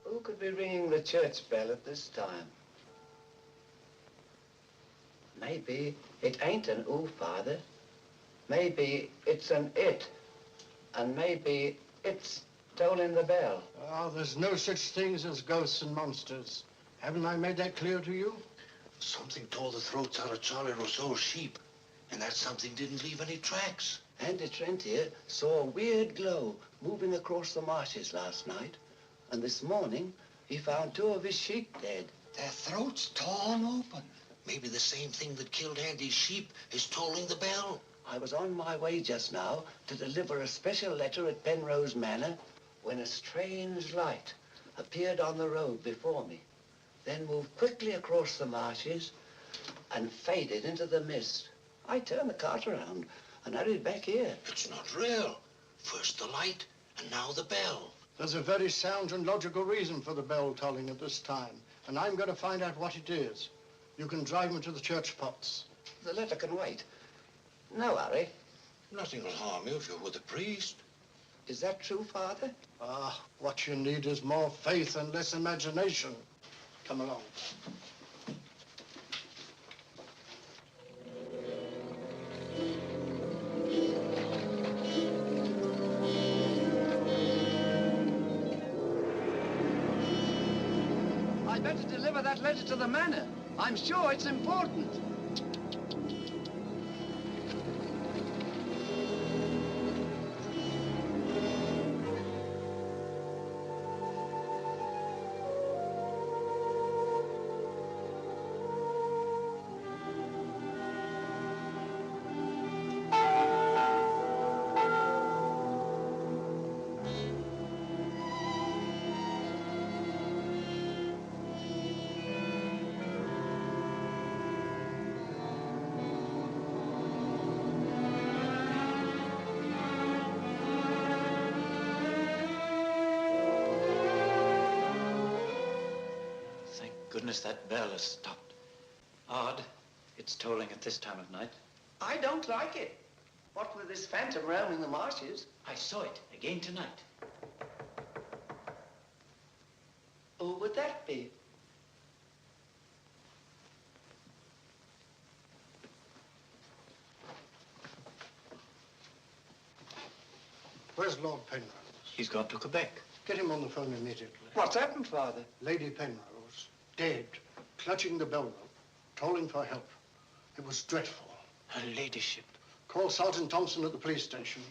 Who could be ringing the church bell at this time? Maybe it ain't an ooh, Father. Maybe it's an it. And maybe it's tolling the bell. Oh, there's no such things as ghosts and monsters. Haven't I made that clear to you? Something tore the throats out of Charlie Rousseau's sheep, and that something didn't leave any tracks. Andy Trent here saw a weird glow moving across the marshes last night. And this morning, he found 2 of his sheep dead. Their throats torn open. Maybe the same thing that killed Andy's sheep is tolling the bell. I was on my way just now to deliver a special letter at Penrose Manor when a strange light appeared on the road before me, then moved quickly across the marshes and faded into the mist. I turned the cart around and hurried back here. It's not real. First the light, and now the bell. There's a very sound and logical reason for the bell tolling at this time, and I'm going to find out what it is. You can drive me to the church pots. The letter can wait. No hurry. Nothing will harm you if you're with a priest. Is that true, Father? Ah, what you need is more faith and less imagination. Come along. I better deliver that letter to the manor. I'm sure it's important. Goodness, that bell has stopped. Odd. It's tolling at this time of night. I don't like it. What with this phantom roaming the marshes? I saw it again tonight. Who would that be? Where's Lord Penrose? He's gone to Quebec. Get him on the phone immediately. What's happened, Father? Lady Penrose, dead, clutching the bell rope, calling for help. It was dreadful. Her ladyship. Call Sergeant Thompson at the police station.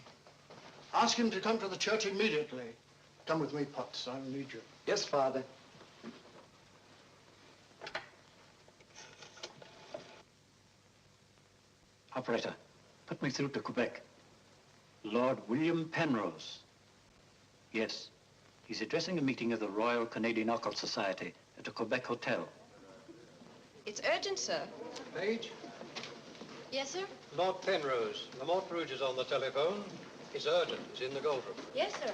Ask him to come to the church immediately. Come with me, Potts. I'll need you. Yes, Father. Operator, put me through to Quebec. Lord William Penrose. Yes, he's addressing a meeting of the Royal Canadian Occult Society at a Quebec hotel. It's urgent, sir. Page? Yes, sir? Lord Penrose. Lamont Rouge is on the telephone. It's urgent. It's in the gold room. Yes, sir.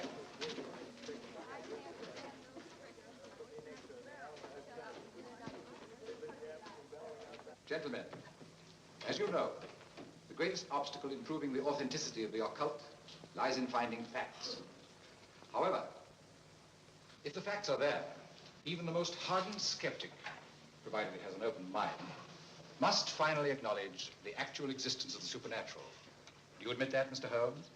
Gentlemen, as you know, the greatest obstacle in proving the authenticity of the occult lies in finding facts. However, if the facts are there, even the most hardened skeptic, provided he has an open mind, must finally acknowledge the actual existence of the supernatural. Do you admit that, Mr. Holmes?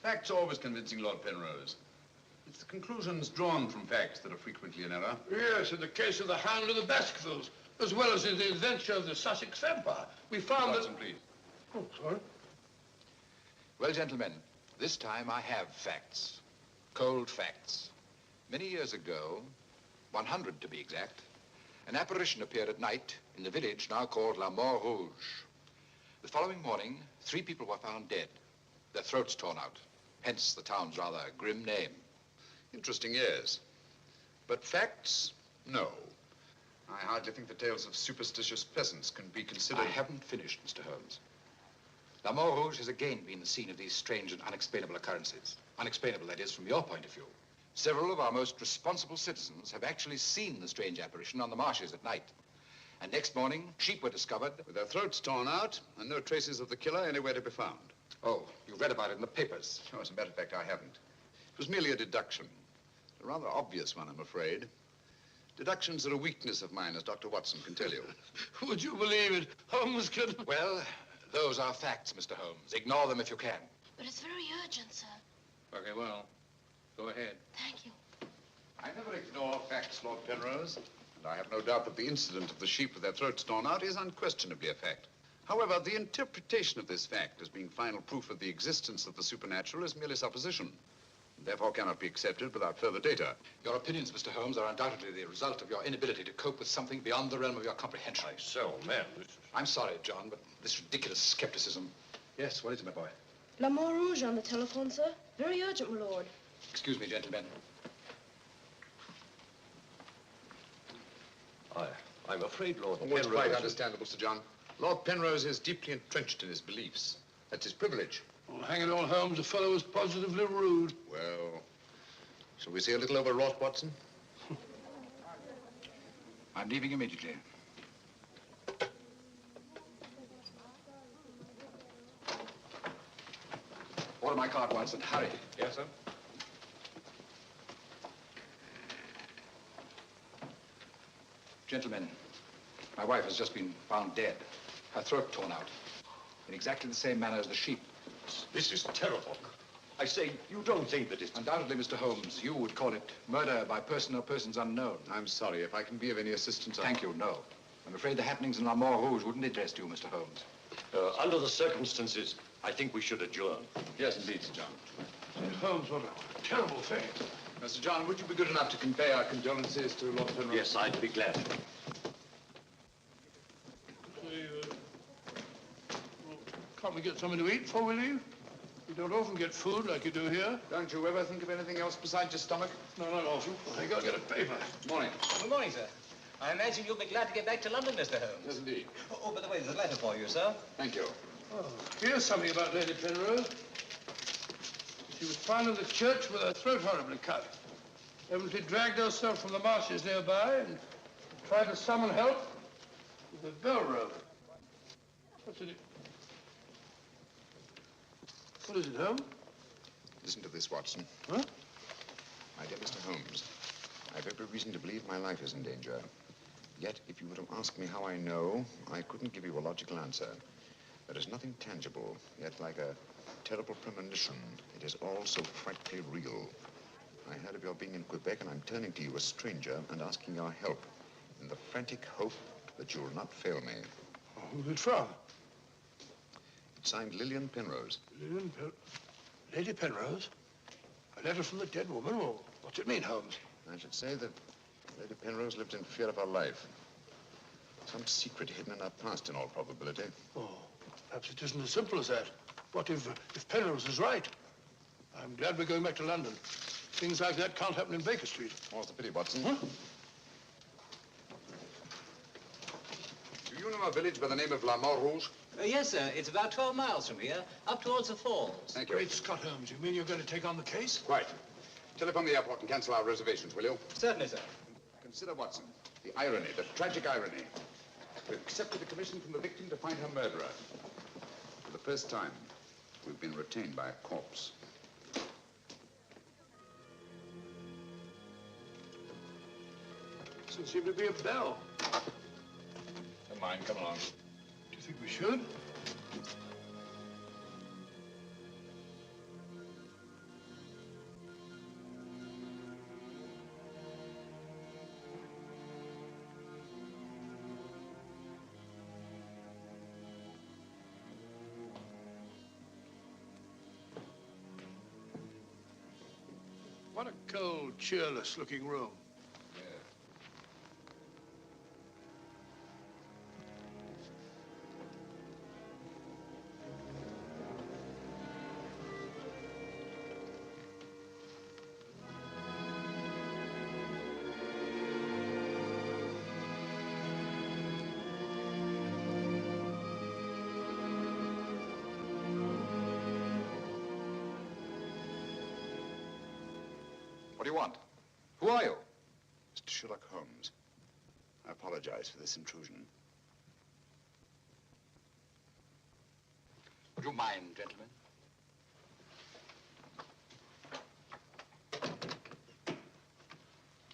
Facts are always convincing, Lord Penrose. It's the conclusions drawn from facts that are frequently in error. Yes, in the case of the Hound of the Baskervilles, as well as in the adventure of the Sussex Vampire, we found Watson, please. Oh, sorry. Well, gentlemen, this time I have facts. Cold facts. Many years ago, 100 to be exact, an apparition appeared at night in the village now called La Mort Rouge. The following morning, 3 people were found dead, their throats torn out, hence the town's rather grim name. Interesting, yes. But facts, no. I hardly think the tales of superstitious peasants can be considered... I haven't finished, Mr. Holmes. La Mort Rouge has again been the scene of these strange and unexplainable occurrences. Unexplainable, that is, from your point of view. Several of our most responsible citizens have actually seen the strange apparition on the marshes at night. And next morning, sheep were discovered... with their throats torn out and no traces of the killer anywhere to be found. Oh, you read about it in the papers. No, as a matter of fact, I haven't. It was merely a deduction. A rather obvious one, I'm afraid. Deductions are a weakness of mine, as Dr. Watson can tell you. Would you believe it? Holmes could... Well, those are facts, Mr. Holmes. Ignore them if you can. But it's very urgent, sir. Okay, well, go ahead. Thank you. I never ignore facts, Lord Penrose. And I have no doubt that the incident of the sheep with their throats torn out is unquestionably a fact. However, the interpretation of this fact as being final proof of the existence of the supernatural is merely supposition. And therefore cannot be accepted without further data. Your opinions, Mr. Holmes, are undoubtedly the result of your inability to cope with something beyond the realm of your comprehension. Man. I'm sorry, John, but this ridiculous skepticism... Yes, what is it, my boy? La Mort Rouge on the telephone, sir. Very urgent, my lord. Excuse me, gentlemen. I'm afraid, Lord Penrose... Quite understandable, Sir John. Lord Penrose is deeply entrenched in his beliefs. That's his privilege. Well, hang it all, Holmes, the fellow was positively rude. Well, shall we see a little overwrought, Watson? I'm leaving immediately. Order my card, Watson. Hurry. Yes, sir. Gentlemen, my wife has just been found dead. Her throat torn out. In exactly the same manner as the sheep. This is terrible. I say, you don't think that it's... Undoubtedly, Mr. Holmes, you would call it murder by person or persons unknown. I'm sorry. If I can be of any assistance... Thank you, no. I'm afraid the happenings in La Mort Rouge wouldn't interest you, Mr. Holmes. Under the circumstances, I think we should adjourn. Yes, indeed, Sir John. Holmes, what a terrible thing. Sir John, would you be good enough to convey our condolences to Lord Penrose? Yes, I'd be glad. Can't we get something to eat before we leave? You don't often get food like you do here. Don't you ever think of anything else besides your stomach? No, not often. I gotta get a paper. Morning. Good morning, sir. I imagine you'll be glad to get back to London, Mr. Holmes. Yes, indeed. Oh, by the way, there's a letter for you, sir. Thank you. Oh, here's something about Lady Penrose. She was found in the church with her throat horribly cut. Evidently dragged herself from the marshes nearby and tried to summon help with a bell rope. What's in it? What is it, Holmes? Listen to this, Watson. Huh? My dear Mr. Holmes, I've every reason to believe my life is in danger. Yet, if you were to ask me how I know, I couldn't give you a logical answer. There is nothing tangible, yet like a terrible premonition. It is all so frightfully real. I heard of your being in Quebec, and I'm turning to you, a stranger, and asking your help in the frantic hope that you'll not fail me. Oh, who's it from? It's signed Lillian Penrose. Lady Penrose? A letter from the dead woman? Well, what's it mean, Holmes? I should say that Lady Penrose lived in fear of her life. Some secret hidden in her past, in all probability. Oh, perhaps it isn't as simple as that. What if Penrose is right? I'm glad we're going back to London. Things like that can't happen in Baker Street. More's the pity, Watson. Huh? Do you know a village by the name of La Mort Rouge? Yes, sir. It's about 12 miles from here, up towards the falls. Thank you. Great Scott, Holmes. You mean you're going to take on the case? Quite. Telephone the airport and cancel our reservations, will you? Certainly, sir. Consider, Watson, the irony, the tragic irony. We've accepted a commission from the victim to find her murderer. For the first time, we've been retained by a corpse. Doesn't seem to be a bell. Never mind, come along. Do you think we should? What a cold, cheerless-looking room. What do you want? Who are you? Mr. Sherlock Holmes. I apologize for this intrusion. Would you mind, gentlemen?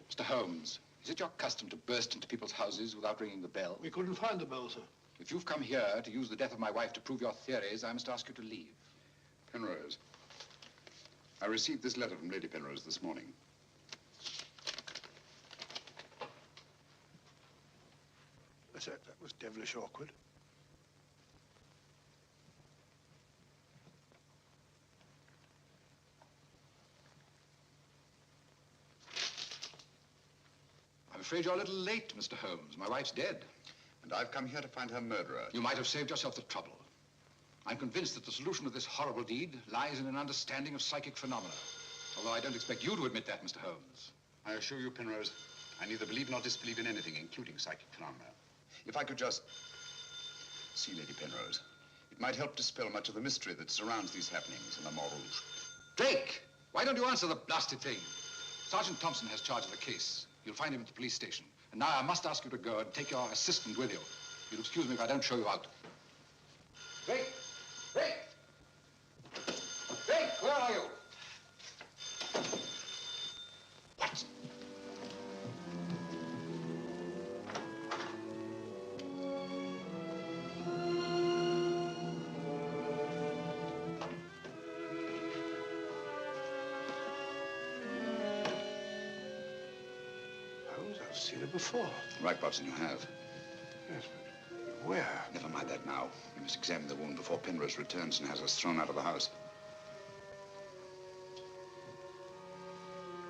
Mr. Holmes, is it your custom to burst into people's houses without ringing the bell? We couldn't find the bell, sir. If you've come here to use the death of my wife to prove your theories, I must ask you to leave. Penrose. I received this letter from Lady Penrose this morning. That was devilish awkward. I'm afraid you're a little late, Mr. Holmes. My wife's dead. And I've come here to find her murderer. You might have saved yourself the trouble. I'm convinced that the solution of this horrible deed lies in an understanding of psychic phenomena. Although I don't expect you to admit that, Mr. Holmes. I assure you, Penrose, I neither believe nor disbelieve in anything, including psychic phenomena. If I could just see Lady Penrose, it might help dispel much of the mystery that surrounds these happenings in the Mort Rouge. Drake! Why don't you answer the blasted thing? Sergeant Thompson has charge of the case. You'll find him at the police station. And now I must ask you to go and take your assistant with you. You'll excuse me if I don't show you out. Drake! Drake! Drake, where are you? What? Holmes, I've seen it before. Right, Watson, you have. Yes, but where? Never mind that now. We must examine the wound before Penrose returns and has us thrown out of the house.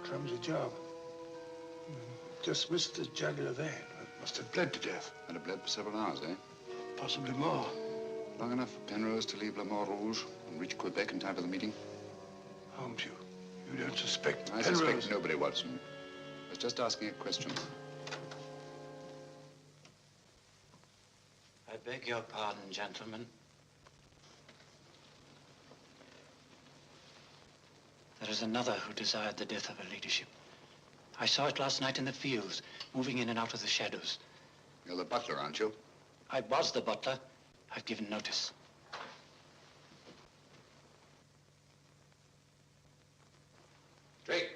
Clumsy job. Just missed the jugular vein. Must have bled to death. And it bled for several hours, eh? Possibly more. Long enough for Penrose to leave Le Mort Rouge and reach Quebec in time for the meeting? Holmes, you don't suspect I Penrose? suspect nobody, Watson. I was just asking a question. I beg your pardon, gentlemen. There is another who desired the death of her ladyship. I saw it last night in the fields, moving in and out of the shadows. You're the butler, aren't you? I was the butler. I've given notice. Drake!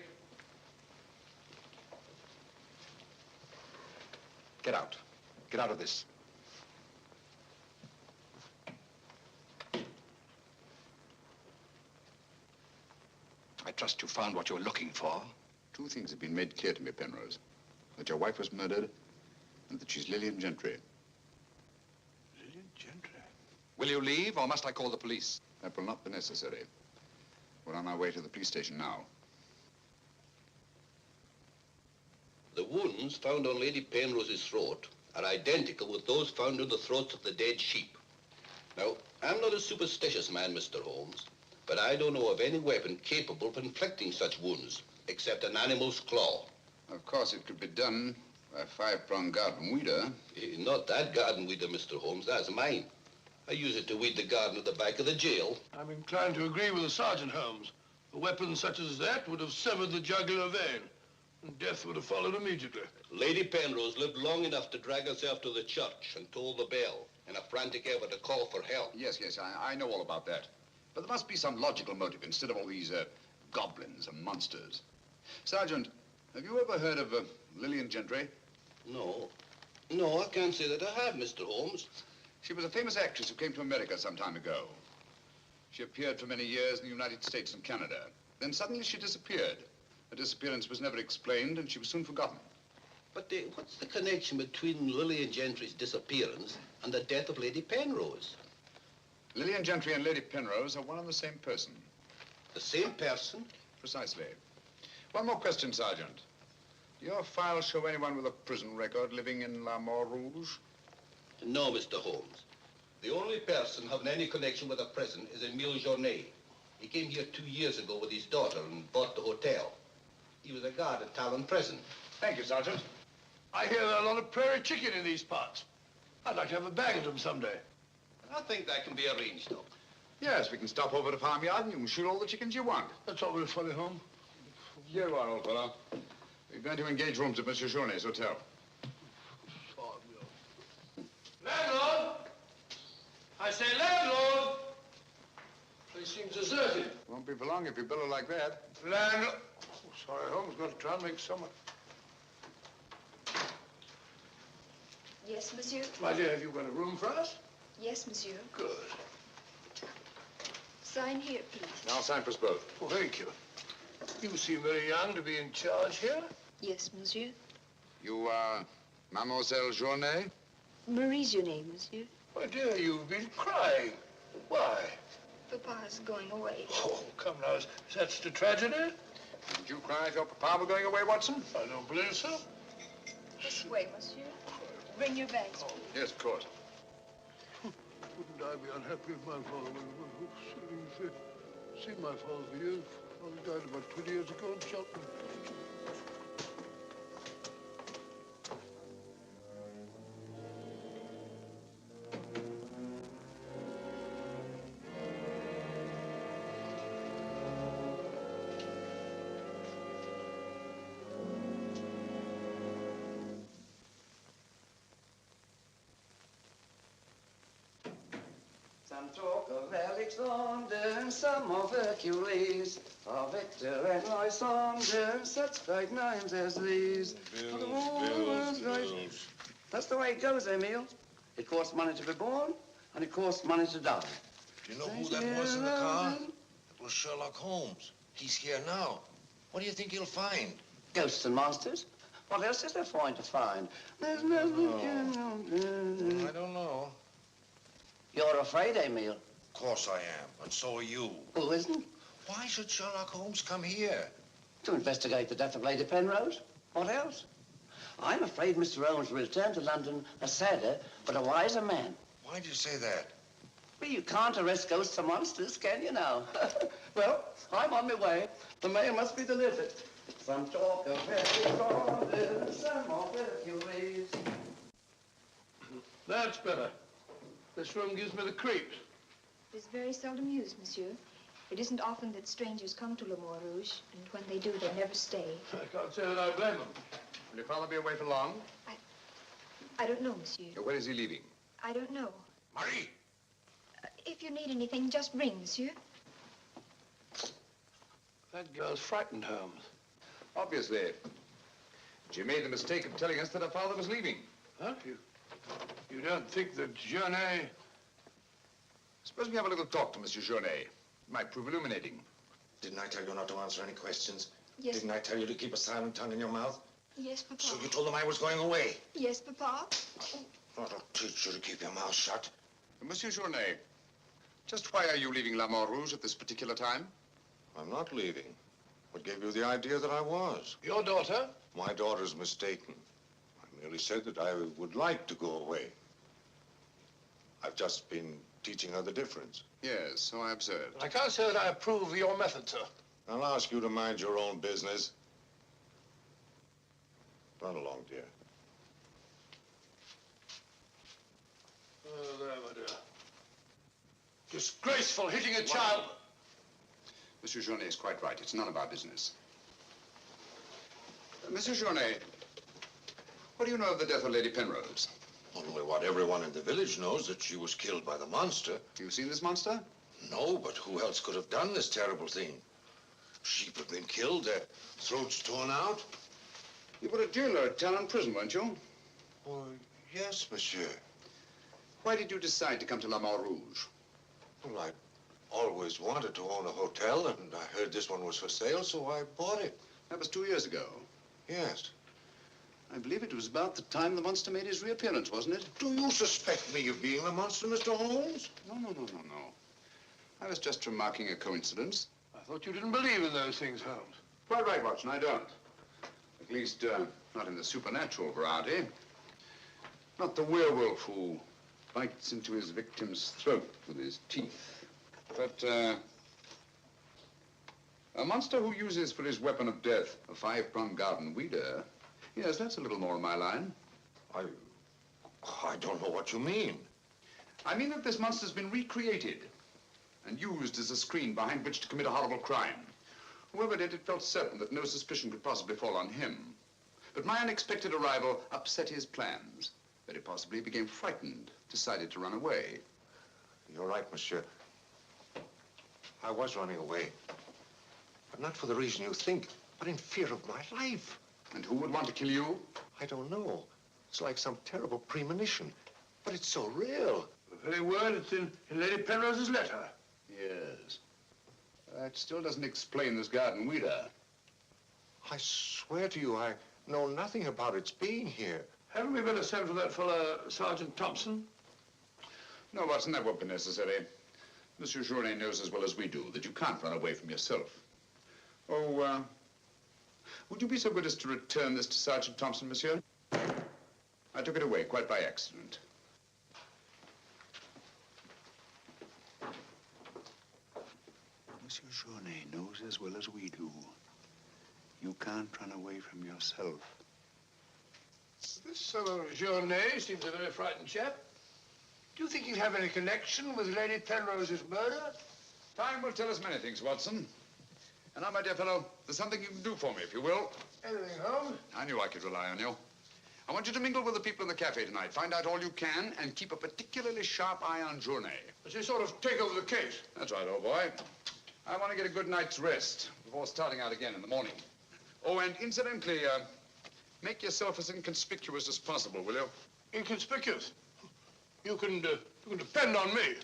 Get out. Get out of this. trust you found what you were looking for. Two things have been made clear to me, Penrose. That your wife was murdered, and that she's Lillian Gentry. Lillian Gentry? Will you leave, or must I call the police? That will not be necessary. We're on our way to the police station now. The wounds found on Lady Penrose's throat are identical with those found in the throats of the dead sheep. Now, I'm not a superstitious man, Mr. Holmes, but I don't know of any weapon capable of inflicting such wounds, except an animal's claw. Of course, it could be done by a five-pronged garden weeder. Not that garden weeder, Mr. Holmes. That's mine. I use it to weed the garden at the back of the jail. I'm inclined to agree with the Sergeant, Holmes. A weapon such as that would have severed the jugular vein, and death would have followed immediately. Lady Penrose lived long enough to drag herself to the church and toll the bell in a frantic effort to call for help. Yes, I know all about that. But there must be some logical motive instead of all these goblins and monsters. Sergeant, have you ever heard of Lillian Gentry? No, I can't say that I have, Mr. Holmes. She was a famous actress who came to America some time ago. She appeared for many years in the United States and Canada. Then suddenly she disappeared. Her disappearance was never explained, and she was soon forgotten. But what's the connection between Lillian Gentry's disappearance and the death of Lady Penrose? Lillian Gentry and Lady Penrose are one and the same person. The same person? Precisely. One more question, Sergeant. Do your files show anyone with a prison record living in La Mort Rouge? No, Mr. Holmes. The only person having any connection with a prison is Emile Journet. He came here 2 years ago with his daughter and bought the hotel. He was a guard at Talon Prison. Thank you, Sergeant. I hear there are a lot of prairie chicken in these parts. I'd like to have a bag of them someday. I think that can be arranged, Doc. Yes, we can stop over at the farmyard and you can shoot all the chickens you want. That's all very funny, Holmes. Here you are, old fellow. We're going to engage rooms at Monsieur Journet's hotel. Landlord! I say landlord! They seem deserted. Won't be for long if you billow like that. Landlord! Oh, sorry, Holmes. Got to try and make summer. Yes, monsieur? My dear, have you got a room for us? Yes, monsieur. Good. Sign here, please. I'll sign for us both. Oh, thank you. You seem very young to be in charge here. Yes, monsieur. You are Mademoiselle Journet? Marie's your name, monsieur. My dear, you've been crying. Why? Papa's going away. Oh, come now. Is that such a tragedy? Did you cry if your papa were going away, Watson? I don't believe so. This way, monsieur. Bring your bags, please. Yes, of course. Wouldn't I be unhappy if my father was seen my father for years? Father died about 20 years ago in Cheltenham. Some talk of Alexander and some of Hercules, of Victor and Lysander, such great names as these. Bills. That's the way it goes, Emile. It costs money to be born, and it costs money to die. Do you know who that was in the car? It was Sherlock Holmes. He's here now. What do you think he'll find? Ghosts and monsters? What else is there for him to find? There's nothing. I don't know. You're afraid, Emile? Of course I am, and so are you. Who isn't? Why should Sherlock Holmes come here? To investigate the death of Lady Penrose. What else? I'm afraid Mr. Holmes will return to London a sadder, but a wiser man. Why do you say that? Well, you can't arrest ghosts and monsters, can you now? Well, I'm on my way. The mail must be delivered. Some talk of Hercules, some of Hercules. That's better. This room gives me the creeps. It is very seldom used, monsieur. It isn't often that strangers come to Le Mort Rouge, and when they do, they never stay. I can't say that I blame them. Will your father be away for long? I don't know, monsieur. Where is he leaving? I don't know. Marie! If you need anything, just ring, monsieur. That girl's frightened, Holmes. Obviously. She made the mistake of telling us that her father was leaving. Huh? You don't think that Journet... Suppose we have a little talk to Monsieur Journet. It might prove illuminating. Didn't I tell you not to answer any questions? Yes. Didn't I tell you to keep a silent tongue in your mouth? Yes, Papa. So you told them I was going away? Yes, Papa. I'll teach you to keep your mouth shut. Monsieur Journet, just why are you leaving La Mort Rouge at this particular time? I'm not leaving. What gave you the idea that I was? Your daughter? My daughter's mistaken. I merely said that I would like to go away. I've just been teaching her the difference. Yes, so I observed. I can't say that I approve of your method, sir. I'll ask you to mind your own business. Run along, dear. Oh, there, my dear. Disgraceful, hitting a child. Monsieur Journet is quite right. It's none of our business. Monsieur Journet, what do you know of the death of Lady Penrose? Only what everyone in the village knows, that she was killed by the monster. You've seen this monster? No, but who else could have done this terrible thing? Sheep have been killed, their throats torn out. You were a jailer at town prison, weren't you? Oh, yes, monsieur. Why did you decide to come to La Mort Rouge? Well, I always wanted to own a hotel, and I heard this one was for sale, so I bought it. That was 2 years ago. Yes. I believe it was about the time the monster made his reappearance, wasn't it? Do you suspect me of being the monster, Mr. Holmes? No. I was just remarking a coincidence. I thought you didn't believe in those things, Holmes. Quite right, Watson, I don't. At least, not in the supernatural variety. Not the werewolf who bites into his victim's throat with his teeth. But, a monster who uses for his weapon of death a 5-pronged garden weeder. Yes, that's a little more in my line. I don't know what you mean. I mean that this monster's been recreated and used as a screen behind which to commit a horrible crime. Whoever did it felt certain that no suspicion could possibly fall on him. But my unexpected arrival upset his plans. Very possibly he became frightened, decided to run away. You're right, monsieur. I was running away. But not for the reason you think, but in fear of my life. And who would want to kill you? I don't know. It's like some terrible premonition. But it's so real. The very word, it's in Lady Penrose's letter. Yes. That still doesn't explain this garden weeder. I swear to you, I know nothing about its being here. Haven't we better send for that fellow, Sergeant Thompson? No, Watson, that won't be necessary. Monsieur Journet knows as well as we do that you can't run away from yourself. Oh, would you be so good as to return this to Sergeant Thompson, monsieur? I took it away quite by accident. Monsieur Journet knows as well as we do. You can't run away from yourself. This fellow Journet seems a very frightened chap. Do you think he'd have any connection with Lady Penrose's murder? Time will tell us many things, Watson. And now, my dear fellow, there's something you can do for me, if you will. Anything, Holmes? I knew I could rely on you. I want you to mingle with the people in the cafe tonight. Find out all you can and keep a particularly sharp eye on Journet. Does he sort of take over the case? That's right, old boy. I want to get a good night's rest before starting out again in the morning. Oh, and incidentally, make yourself as inconspicuous as possible, will you? Inconspicuous? You can depend on me.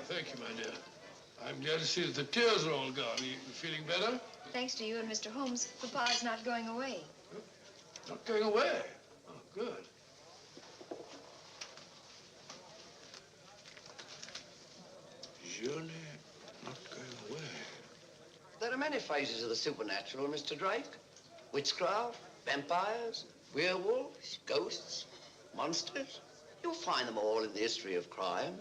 Thank you, my dear. I'm glad to see that the tears are all gone. You feeling better? Thanks to you and Mr. Holmes, Papa's not going away. Not going away? Oh, good. Journet not going away. There are many phases of the supernatural, Mr. Drake. Witchcraft, vampires, werewolves, ghosts, monsters. You'll find them all in the history of crime.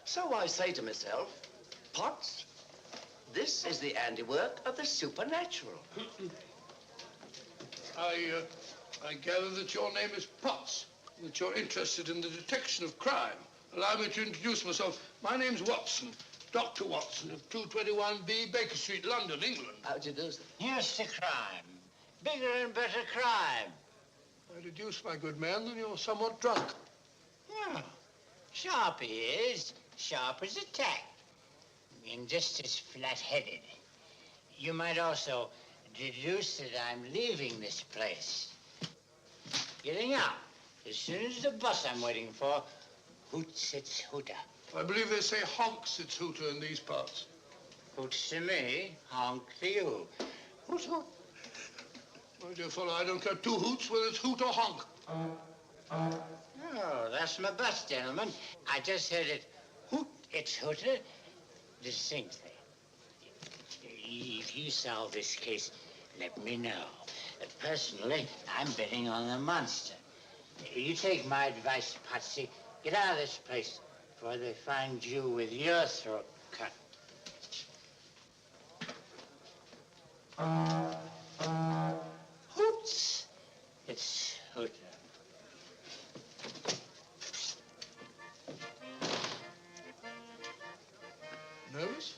So I say to myself, Potts, this is the handiwork of the supernatural. I gather that your name is Potts, that you're interested in the detection of crime. Allow me to introduce myself. My name's Watson, Dr. Watson of 221B Baker Street, London, England. How do you do, sir? Here's to crime. Bigger and better crime. I deduce, my good man, that you're somewhat drunk. Yeah. Sharp he is, sharp as a tack, and just as flat-headed. You might also deduce that I'm leaving this place. Getting out. As soon as the bus I'm waiting for hoots its hooter. I believe they say honks its hooter in these parts. Hoots to me, honk to you. Hoot, hoot. My dear fellow, I don't care two hoots whether it's hoot or honk. Oh, that's my bus, gentlemen. I just heard it hoot its hooter distinctly. If you solve this case, let me know. Personally, I'm betting on the monster. You take my advice, Patsy. Get out of this place before they find you with your throat cut. Hoots! It's hooter. Nervous?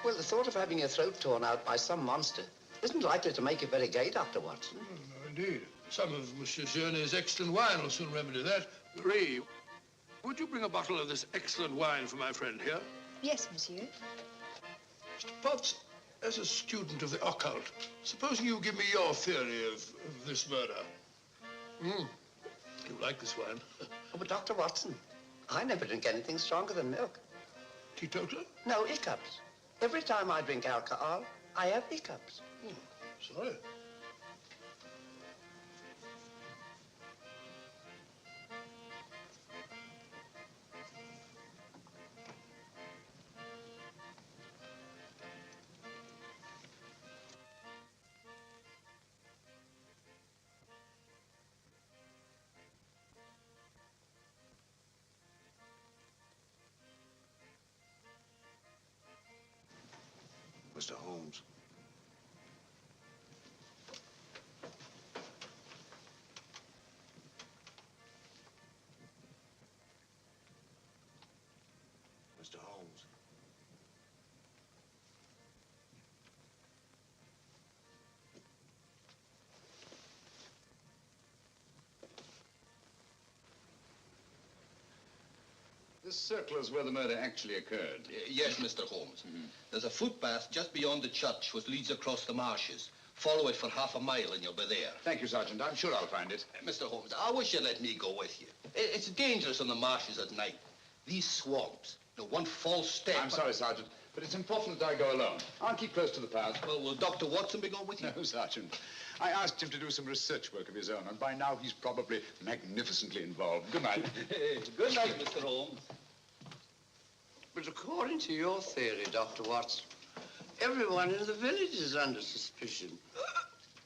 Well, the thought of having your throat torn out by some monster isn't likely to make you very gay, Dr. Watson. No, indeed. Some of Monsieur Journet's excellent wine will soon remedy that. Marie, would you bring a bottle of this excellent wine for my friend here? Yes, monsieur. Mr. Potts, as a student of the occult, supposing you give me your theory of this murder. You like this wine? Oh, but Dr. Watson, I never drink anything stronger than milk. Teetotaler? No, hiccups. Every time I drink alcohol, I have hiccups. Sorry. Mr. Holmes. Mr. Holmes. This circle is where the murder actually occurred. Yes, Mr. Holmes. There's a footpath just beyond the church which leads across the marshes. Follow it for half a mile and you'll be there. Thank you, Sergeant. I'm sure I'll find it. Mr. Holmes, I wish you'd let me go with you. It's dangerous on the marshes at night. These swamps, one false step... I'm sorry, Sergeant, but it's important that I go alone. I'll keep close to the path. Well, will Dr. Watson be going with you? No, Sergeant. I asked him to do some research work of his own, and by now he's probably magnificently involved. Good night. Good night, Mr. Holmes. But according to your theory, Dr. Watson, everyone in the village is under suspicion.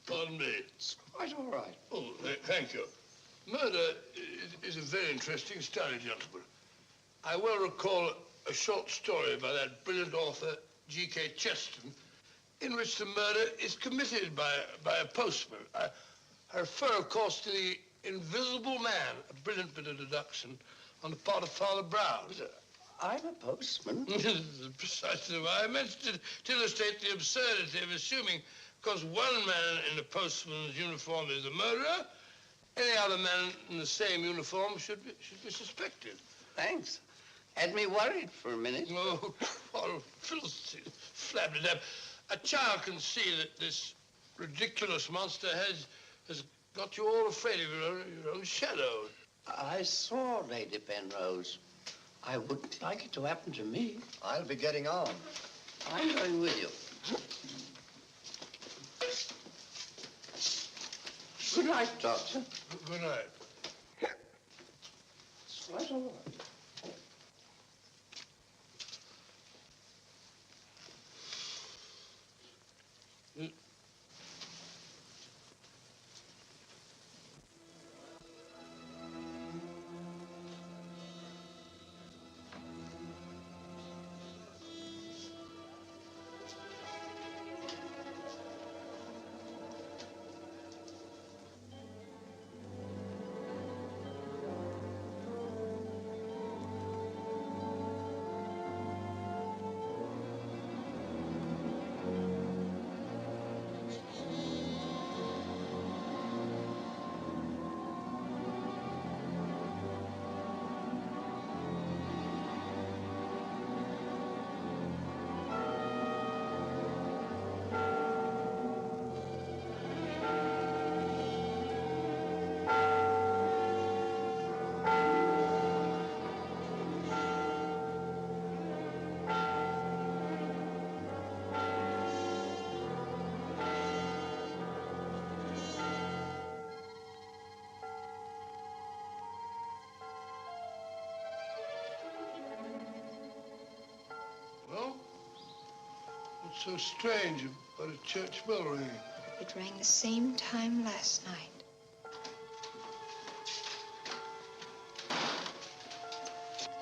Pardon me. It's quite all right. Oh, thank you. Murder is a very interesting study, gentlemen. I well recall a short story by that brilliant author, G.K. Chesterton, in which the murder is committed by a postman. I refer, of course, to the Invisible Man, a brilliant bit of deduction on the part of Father Brown. I'm a postman. Precisely why I mentioned it, to illustrate the absurdity of assuming because one man in a postman's uniform is a murderer, any other man in the same uniform should be suspected. Thanks. Had me worried for a minute. Oh, well, Philistine, flabbergab. A child can see that this ridiculous monster has got you all afraid of your own shadow. I saw Lady Penrose. I wouldn't like it to happen to me. I'll be getting on. I'm going with you. Good night, Doctor. Good night. It's quite all right. What's so strange about a church bell ringing? It rang the same time last night.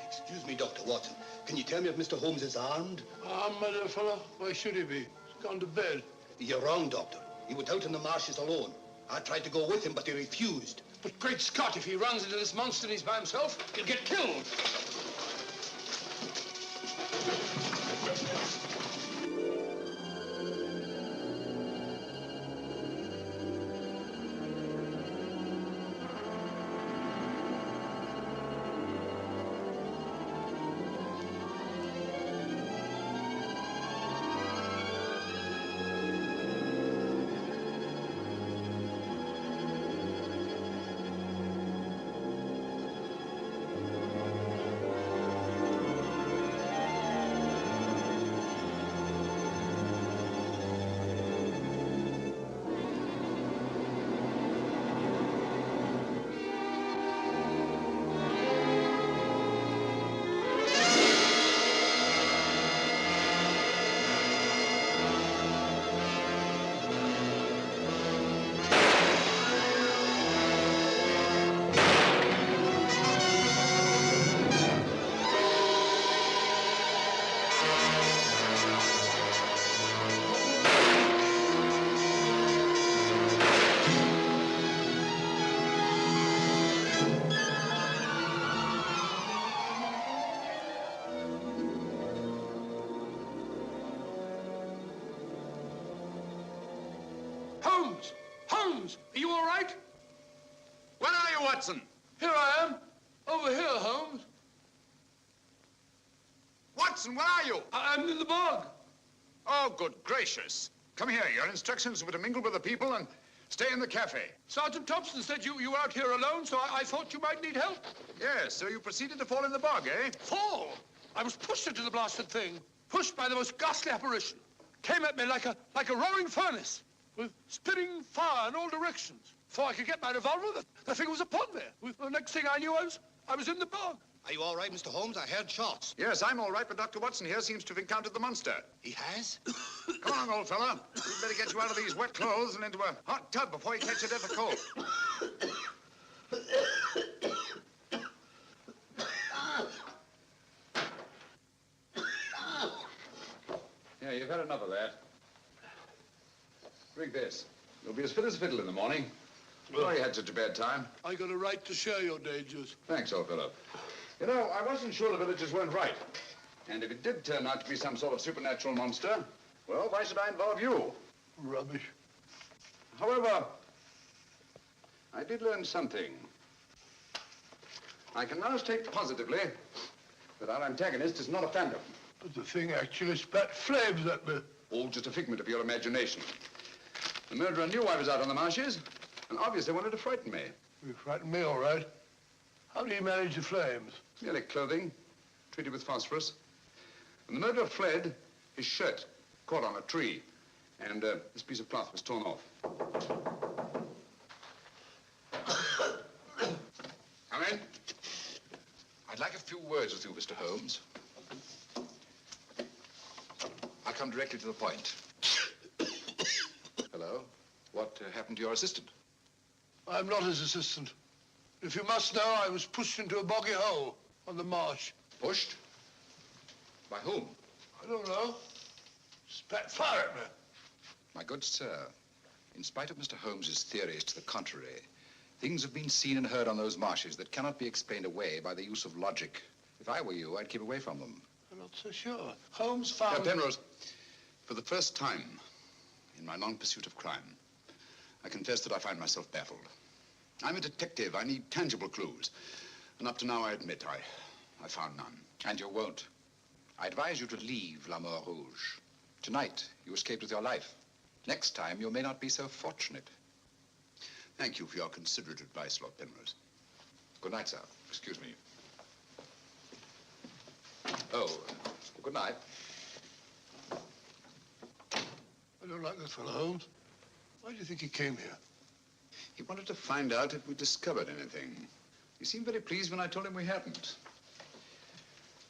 Excuse me, Dr. Watson. Can you tell me if Mr. Holmes is armed? Armed, my dear fellow? Why should he be? He's gone to bed. You're wrong, Doctor. He went out in the marshes alone. I tried to go with him, but he refused. But great Scott, if he runs into this monster and he's by himself, he'll get killed. Holmes! Holmes! Are you all right? Where are you, Watson? Here I am. Over here, Holmes. Watson, where are you? I'm in the bog. Oh, good gracious. Come here. Your instructions were to mingle with the people and stay in the cafe. Sergeant Thompson said you were out here alone, so I thought you might need help. Yes, so you proceeded to fall in the bog, eh? Fall? I was pushed into the blasted thing. Pushed by the most ghastly apparition. Came at me like a roaring furnace, with spitting fire in all directions. Before I could get my revolver, the thing was upon me. The next thing I knew, I was in the bog. Are you all right, Mr. Holmes? I heard shots. Yes, I'm all right, but Dr. Watson here seems to have encountered the monster. He has? Come on, old fella. We'd better get you out of these wet clothes and into a hot tub before you catch a death of cold. Yeah, you've had enough of that. Drink this. You'll be as fit as a fiddle in the morning. Sorry you had such a bad time. I got a right to share your dangers. Thanks, old fellow. You know, I wasn't sure the villagers weren't right. And if it did turn out to be some sort of supernatural monster, well, why should I involve you? Rubbish. However, I did learn something. I can now state positively that our antagonist is not a phantom. But the thing actually spat flames at me. All just a figment of your imagination. The murderer knew I was out on the marshes and obviously wanted to frighten me. You frightened me, all right. How do you manage the flames? Merely clothing, treated with phosphorus. When the murderer fled, his shirt caught on a tree, and this piece of cloth was torn off. Come in. I'd like a few words with you, Mr. Holmes. I'll come directly to the point. Hello? What happened to your assistant? I'm not his assistant. If you must know, I was pushed into a boggy hole on the marsh. Pushed? By whom? I don't know. Spat fire at me. My good sir, in spite of Mr. Holmes's theories to the contrary, things have been seen and heard on those marshes that cannot be explained away by the use of logic. If I were you, I'd keep away from them. I'm not so sure. Holmes found... Now, Penrose, for the first time in my long pursuit of crime, I confess that I find myself baffled. I'm a detective. I need tangible clues. And up to now, I admit, I found none. And you won't. I advise you to leave La Mort Rouge. Tonight, you escaped with your life. Next time, you may not be so fortunate. Thank you for your considerate advice, Lord Penrose. Good night, sir. Excuse me. Oh, good night. I don't like this fellow, Holmes. Why do you think he came here? He wanted to find out if we discovered anything. He seemed very pleased when I told him we hadn't.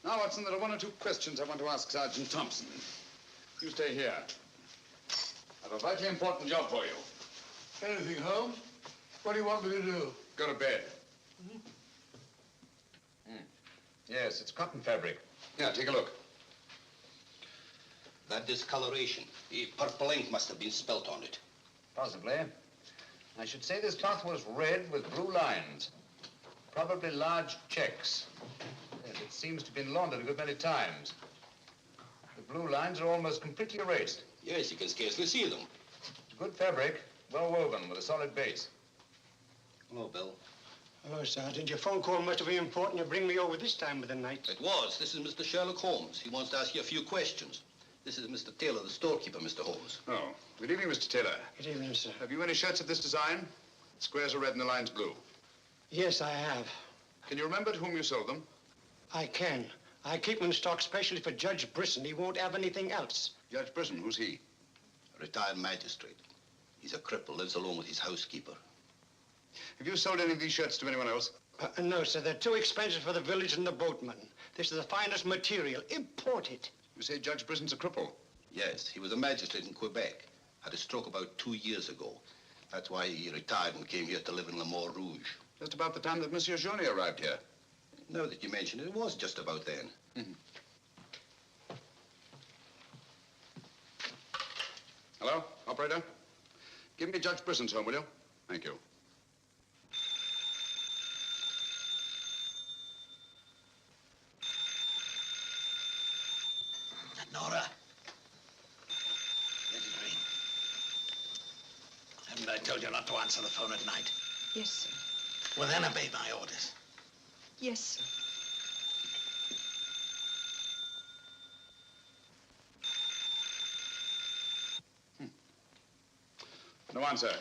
Now, Watson, there are one or two questions I want to ask Sergeant Thompson. You stay here. I have a vitally important job for you. Anything, Holmes? What do you want me to do? Go to bed. Yes, it's cotton fabric. Yeah, take a look. That discoloration. The purple ink must have been spilt on it. Possibly. I should say this cloth was red with blue lines. Probably large checks. Yes, it seems to have been laundered a good many times. The blue lines are almost completely erased. Yes, you can scarcely see them. It's good fabric, well woven with a solid base. Hello, Bill. Hello, Sergeant. Your phone call must have been important to bring me over this time of the night. It was. This is Mr. Sherlock Holmes. He wants to ask you a few questions. This is Mr. Taylor, the storekeeper, Mr. Holmes. Oh, good evening, Mr. Taylor. Good evening, sir. Have you any shirts of this design? The squares are red and the lines blue. Yes, I have. Can you remember to whom you sold them? I can. I keep them in stock specially for Judge Brisson. He won't have anything else. Judge Brisson, who's he? A retired magistrate. He's a cripple, lives alone with his housekeeper. Have you sold any of these shirts to anyone else? No, sir. They're too expensive for the village and the boatmen. This is the finest material. Imported. You say Judge Brisson's a cripple? Yes, he was a magistrate in Quebec. Had a stroke about 2 years ago. That's why he retired and came here to live in Le Mort Rouge. Just about the time that Monsieur Journey arrived here. Now that you mention it, it was just about then. Hello, operator? Give me Judge Brisson's home, will you? Thank you. Nora. Let it ring. Haven't I told you not to answer the phone at night? Yes, sir. Well, then obey my orders. Yes, sir. No answer.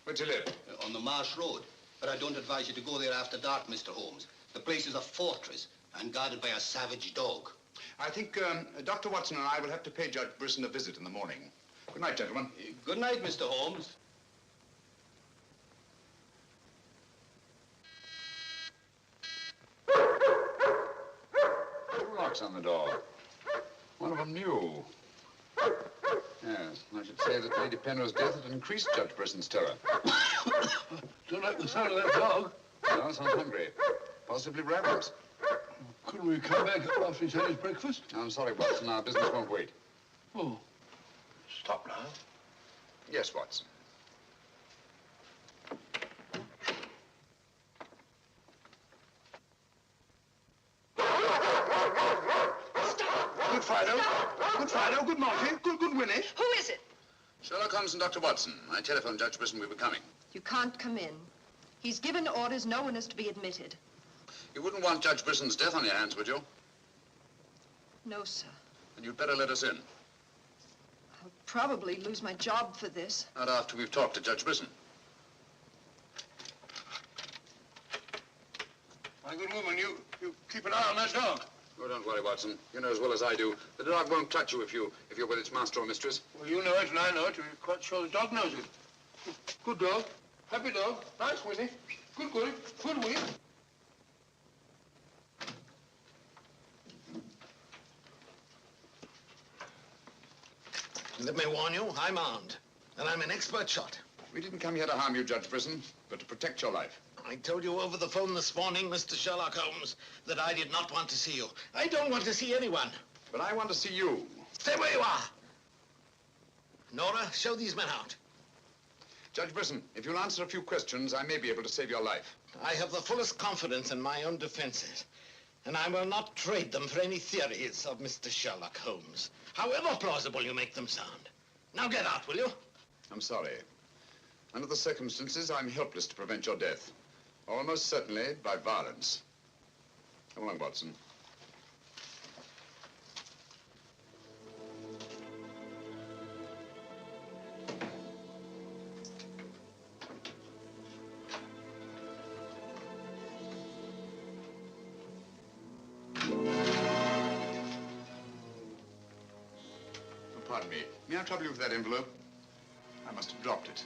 Where'd you live? On the Marsh Road. But I don't advise you to go there after dark, Mr. Holmes. The place is a fortress and guarded by a savage dog. I think Dr. Watson and I will have to pay Judge Brisson a visit in the morning. Good night, gentlemen. Good night, Mr. Holmes. Two locks on the door. One of them new. Yes, I should say that Lady Penrose's death had increased Judge Brisson's terror. Don't like the sound of that dog. No, sounds hungry. Possibly ravenous. Couldn't we come back after he's had his breakfast? I'm sorry, Watson. Our business won't wait. Oh. Stop now. Yes, Watson. Good Fido. Good Fido. Good Monty. Good Winnie. Who is it? Sherlock Holmes and Dr. Watson. I telephoned Judge Brisson we were coming. You can't come in. He's given orders no one is to be admitted. You wouldn't want Judge Brisson's death on your hands, would you? No, sir. Then you'd better let us in. I'll probably lose my job for this. Not after we've talked to Judge Brisson. My good woman, you keep an eye on that dog. Oh, don't worry, Watson. You know as well as I do. The dog won't touch you if you're with its master or mistress. Well, you know it and I know it. You're quite sure the dog knows it. Good dog. Happy dog. Nice, Winnie. Good, good Winnie. Let me warn you, I'm armed. And I'm an expert shot. We didn't come here to harm you, Judge Brisson, but to protect your life. I told you over the phone this morning, Mr. Sherlock Holmes, that I did not want to see you. I don't want to see anyone. But I want to see you. Stay where you are. Nora, show these men out. Judge Brisson, if you'll answer a few questions, I may be able to save your life. I have the fullest confidence in my own defenses, and I will not trade them for any theories of Mr. Sherlock Holmes, however plausible you make them sound. Now get out, will you? I'm sorry. Under the circumstances, I'm helpless to prevent your death. Almost certainly by violence. Come along, Watson. Pardon me. May I trouble you with that envelope? I must have dropped it.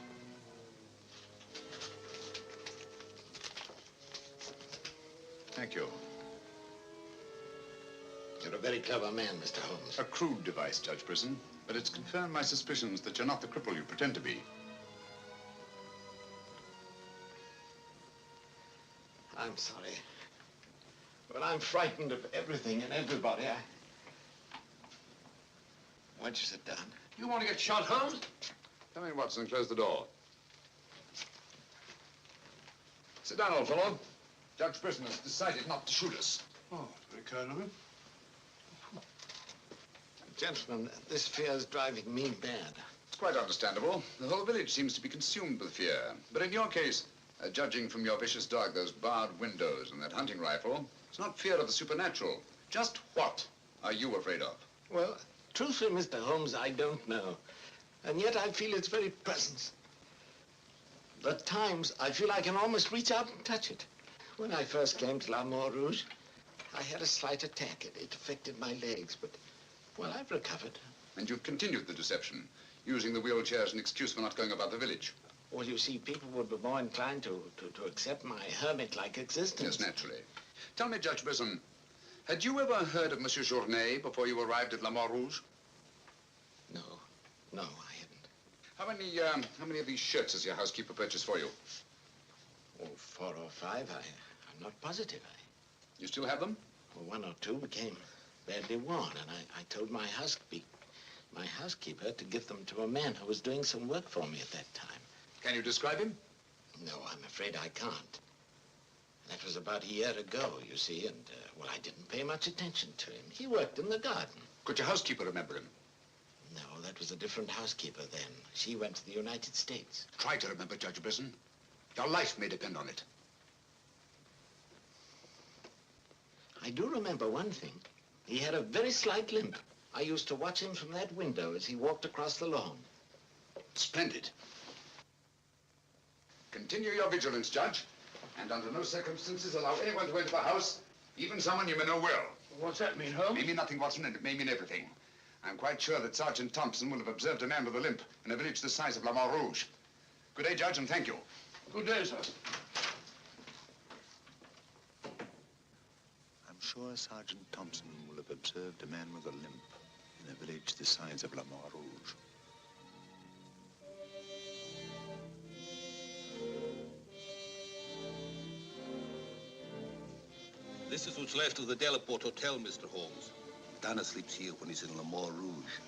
Thank you. You're a very clever man, Mr. Holmes. A crude device, Judge Brisson, but it's confirmed my suspicions that you're not the cripple you pretend to be. I'm sorry. But I'm frightened of everything and everybody. Why'd you sit down? You want to get shot, Holmes? Come in, Watson, and close the door. Sit down, old fellow. Judge Brisson has decided not to shoot us. Oh, very kind of him. Gentlemen, this fear is driving me mad. It's quite understandable. The whole village seems to be consumed with fear. But in your case, judging from your vicious dog, those barred windows, and that hunting rifle, it's not fear of the supernatural. Just what are you afraid of? Well, truthfully, Mr. Holmes, I don't know. And yet I feel its very presence. At times, I feel I can almost reach out and touch it. When I first came to La Mort Rouge, I had a slight attack. It affected my legs, but, well, I've recovered. And you've continued the deception, using the wheelchair as an excuse for not going about the village. Well, you see, people would be more inclined to accept my hermit-like existence. Yes, naturally. Tell me, Judge Brisson, had you ever heard of Monsieur Journet before you arrived at La Mort Rouge? No, I hadn't. How many of these shirts has your housekeeper purchased for you? Oh, 4 or 5. I'm not positive. You still have them? Well, 1 or 2 became badly worn, and I told my housekeeper to give them to a man who was doing some work for me at that time. Can you describe him? No, I'm afraid I can't. That was about a year ago, you see, and, well, I didn't pay much attention to him. He worked in the garden. Could your housekeeper remember him? No, that was a different housekeeper then. She went to the United States. Try to remember, Judge Brisson. Your life may depend on it. I do remember one thing. He had a very slight limp. I used to watch him from that window as he walked across the lawn. Splendid. Continue your vigilance, Judge, and under no circumstances allow anyone to enter the house, even someone you may know well. What's that mean, Holmes? It may mean nothing, Watson, and it may mean everything. I'm quite sure that Sergeant Thompson will have observed a man with a limp in a village the size of La Mort Rouge. Good day, Judge, and thank you. Good day, sir. I'm sure Sergeant Thompson will have observed a man with a limp in a village the size of La Mort Rouge. This is what's left of the Delaport Hotel, Mr. Holmes. Dana sleeps here when he's in La Mort Rouge.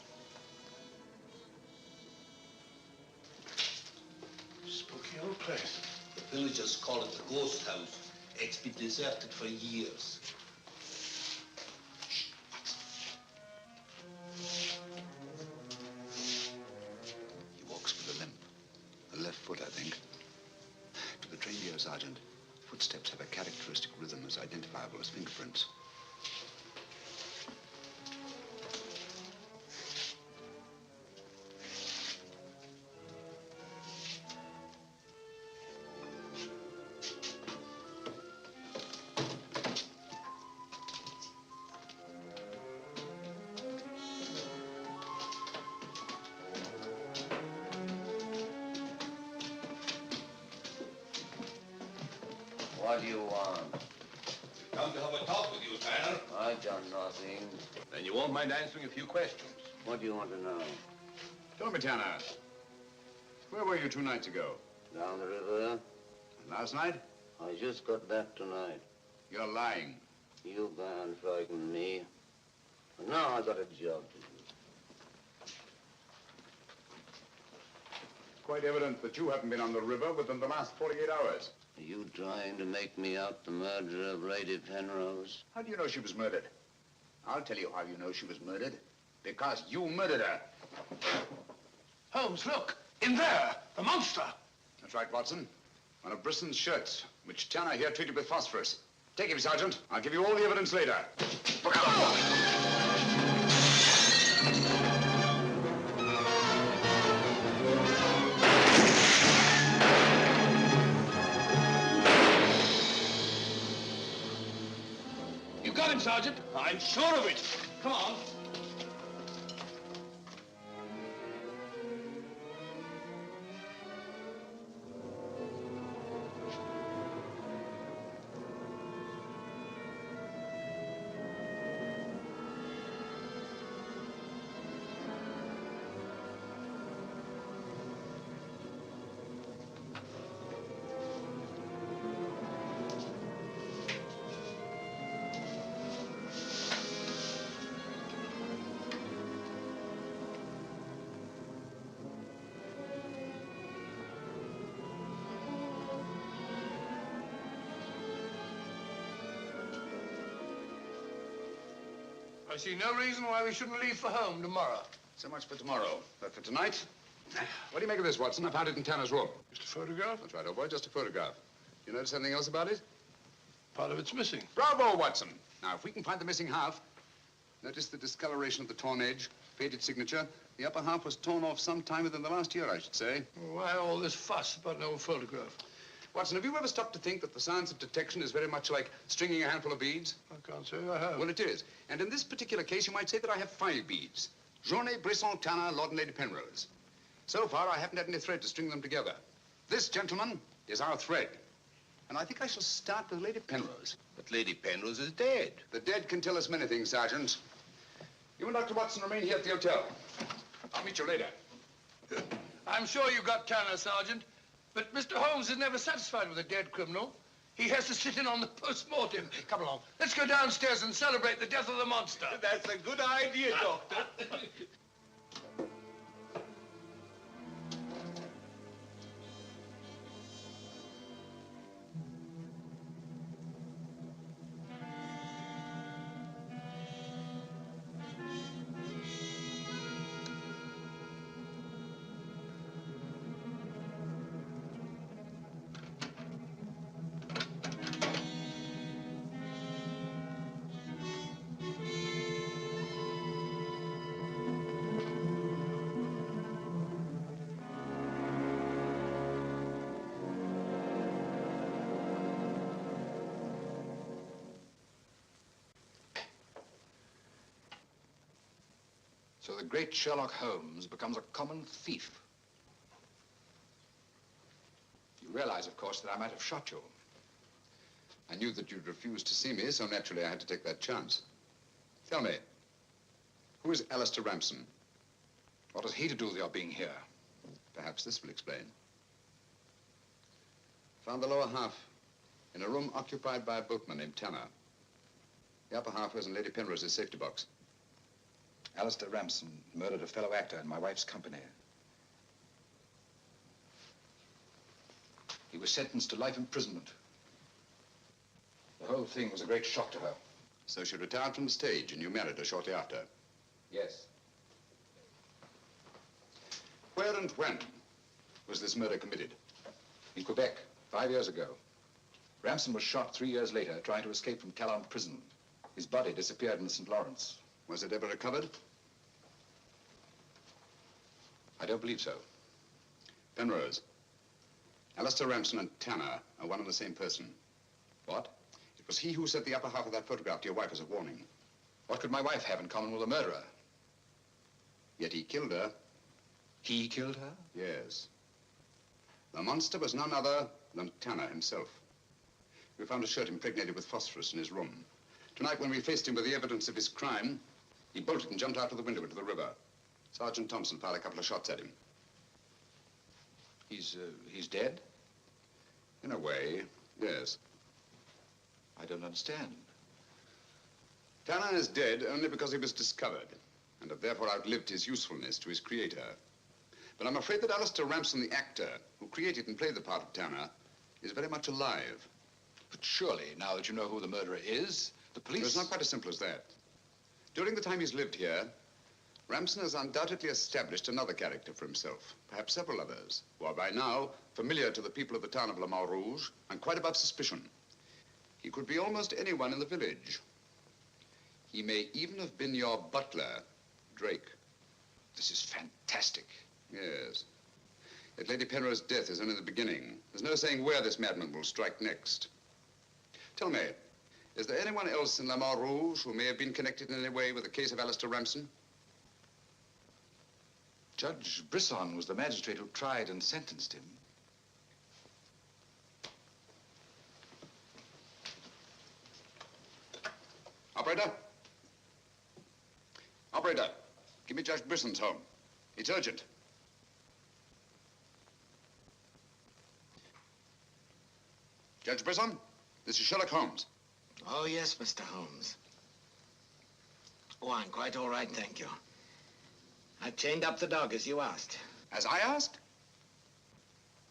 Spooky old place. The villagers call it the ghost house. It's been deserted for years. He walks with a limp. A left foot, I think. To the trained ear, Sergeant, footsteps have a characteristic rhythm as identifiable as fingerprints. What do you want? Come to have a talk with you, Tanner. I've done nothing. Then you won't mind answering a few questions. What do you want to know? Tell me, Tanner, where were you 2 nights ago? Down the river. And last night? I just got back tonight. You're lying. You can't frighten me. But now I got a job to do. It's quite evident that you haven't been on the river within the last 48 hours. Are you trying to make me out the murderer of Lady Penrose? How do you know she was murdered? I'll tell you how you know she was murdered. Because you murdered her. Holmes, look! In there! The monster! That's right, Watson. One of Brisson's shirts, which Tanner here treated with phosphorus. Take him, Sergeant. I'll give you all the evidence later. You got him, Sergeant? I'm sure of it. Come on. I see no reason why we shouldn't leave for home tomorrow. So much for tomorrow. But for tonight, what do you make of this, Watson? I found it in Tanner's room. Just a photograph? That's right, old boy, just a photograph. You notice anything else about it? Part of it's missing. Bravo, Watson. Now, if we can find the missing half, notice the discoloration of the torn edge, faded signature. The upper half was torn off sometime within the last year, I should say. Well, why all this fuss about an old photograph? Watson, have you ever stopped to think that the science of detection is very much like stringing a handful of beads? I can't say I have. Well, it is. And in this particular case, you might say that I have 5 beads. Journée, Brisson, Tanner, Lord and Lady Penrose. So far, I haven't had any thread to string them together. This, gentlemen, is our thread. And I think I shall start with Lady Penrose. But Lady Penrose is dead. The dead can tell us many things, Sergeant. You and Dr. Watson remain here at the hotel. I'll meet you later. I'm sure you got Tanner, Sergeant. But Mr. Holmes is never satisfied with a dead criminal. He has to sit in on the post-mortem. Come along. Let's go downstairs and celebrate the death of the monster. That's a good idea, Doctor. So the great Sherlock Holmes becomes a common thief. You realize, of course, that I might have shot you. I knew that you'd refuse to see me, so naturally I had to take that chance. Tell me, who is Alistair Ramsden? What has he to do with your being here? Perhaps this will explain. Found the lower half in a room occupied by a boatman named Tanner. The upper half was in Lady Penrose's safety box. Alistair Ramsden murdered a fellow actor in my wife's company. He was sentenced to life imprisonment. The whole thing was a great shock to her. So she retired from the stage and you married her shortly after? Yes. Where and when was this murder committed? In Quebec, 5 years ago. Ramsden was shot 3 years later trying to escape from Calonne prison. His body disappeared in the St. Lawrence. Was it ever recovered? I don't believe so. Penrose, Alistair Ramsden and Tanner are one and the same person. What? It was he who sent the upper half of that photograph to your wife as a warning. What could my wife have in common with a murderer? Yet he killed her. He killed her? Yes. The monster was none other than Tanner himself. We found a shirt impregnated with phosphorus in his room. Tonight, when we faced him with the evidence of his crime, he bolted and jumped out of the window into the river. Sergeant Thompson fired a couple of shots at him. He's dead? In a way, yes. I don't understand. Tanner is dead only because he was discovered, and have therefore outlived his usefulness to his creator. But I'm afraid that Alistair Ramsden, the actor, who created and played the part of Tanner, is very much alive. But surely, now that you know who the murderer is, the police... It's not quite as simple as that. During the time he's lived here, Ramsden has undoubtedly established another character for himself, perhaps several others, who are by now familiar to the people of the town of Le Mans Rouge and quite above suspicion. He could be almost anyone in the village. He may even have been your butler, Drake. This is fantastic. Yes. Yet Lady Penrose's death is only the beginning. There's no saying where this madman will strike next. Tell me, is there anyone else in Le Mans Rouge who may have been connected in any way with the case of Alistair Ramsden? Judge Brisson was the magistrate who tried and sentenced him. Operator? Operator, give me Judge Brisson's home. It's urgent. Judge Brisson, this is Sherlock Holmes. Oh, yes, Mr. Holmes. Oh, I'm quite all right, thank you. I chained up the dog, as you asked. As I asked?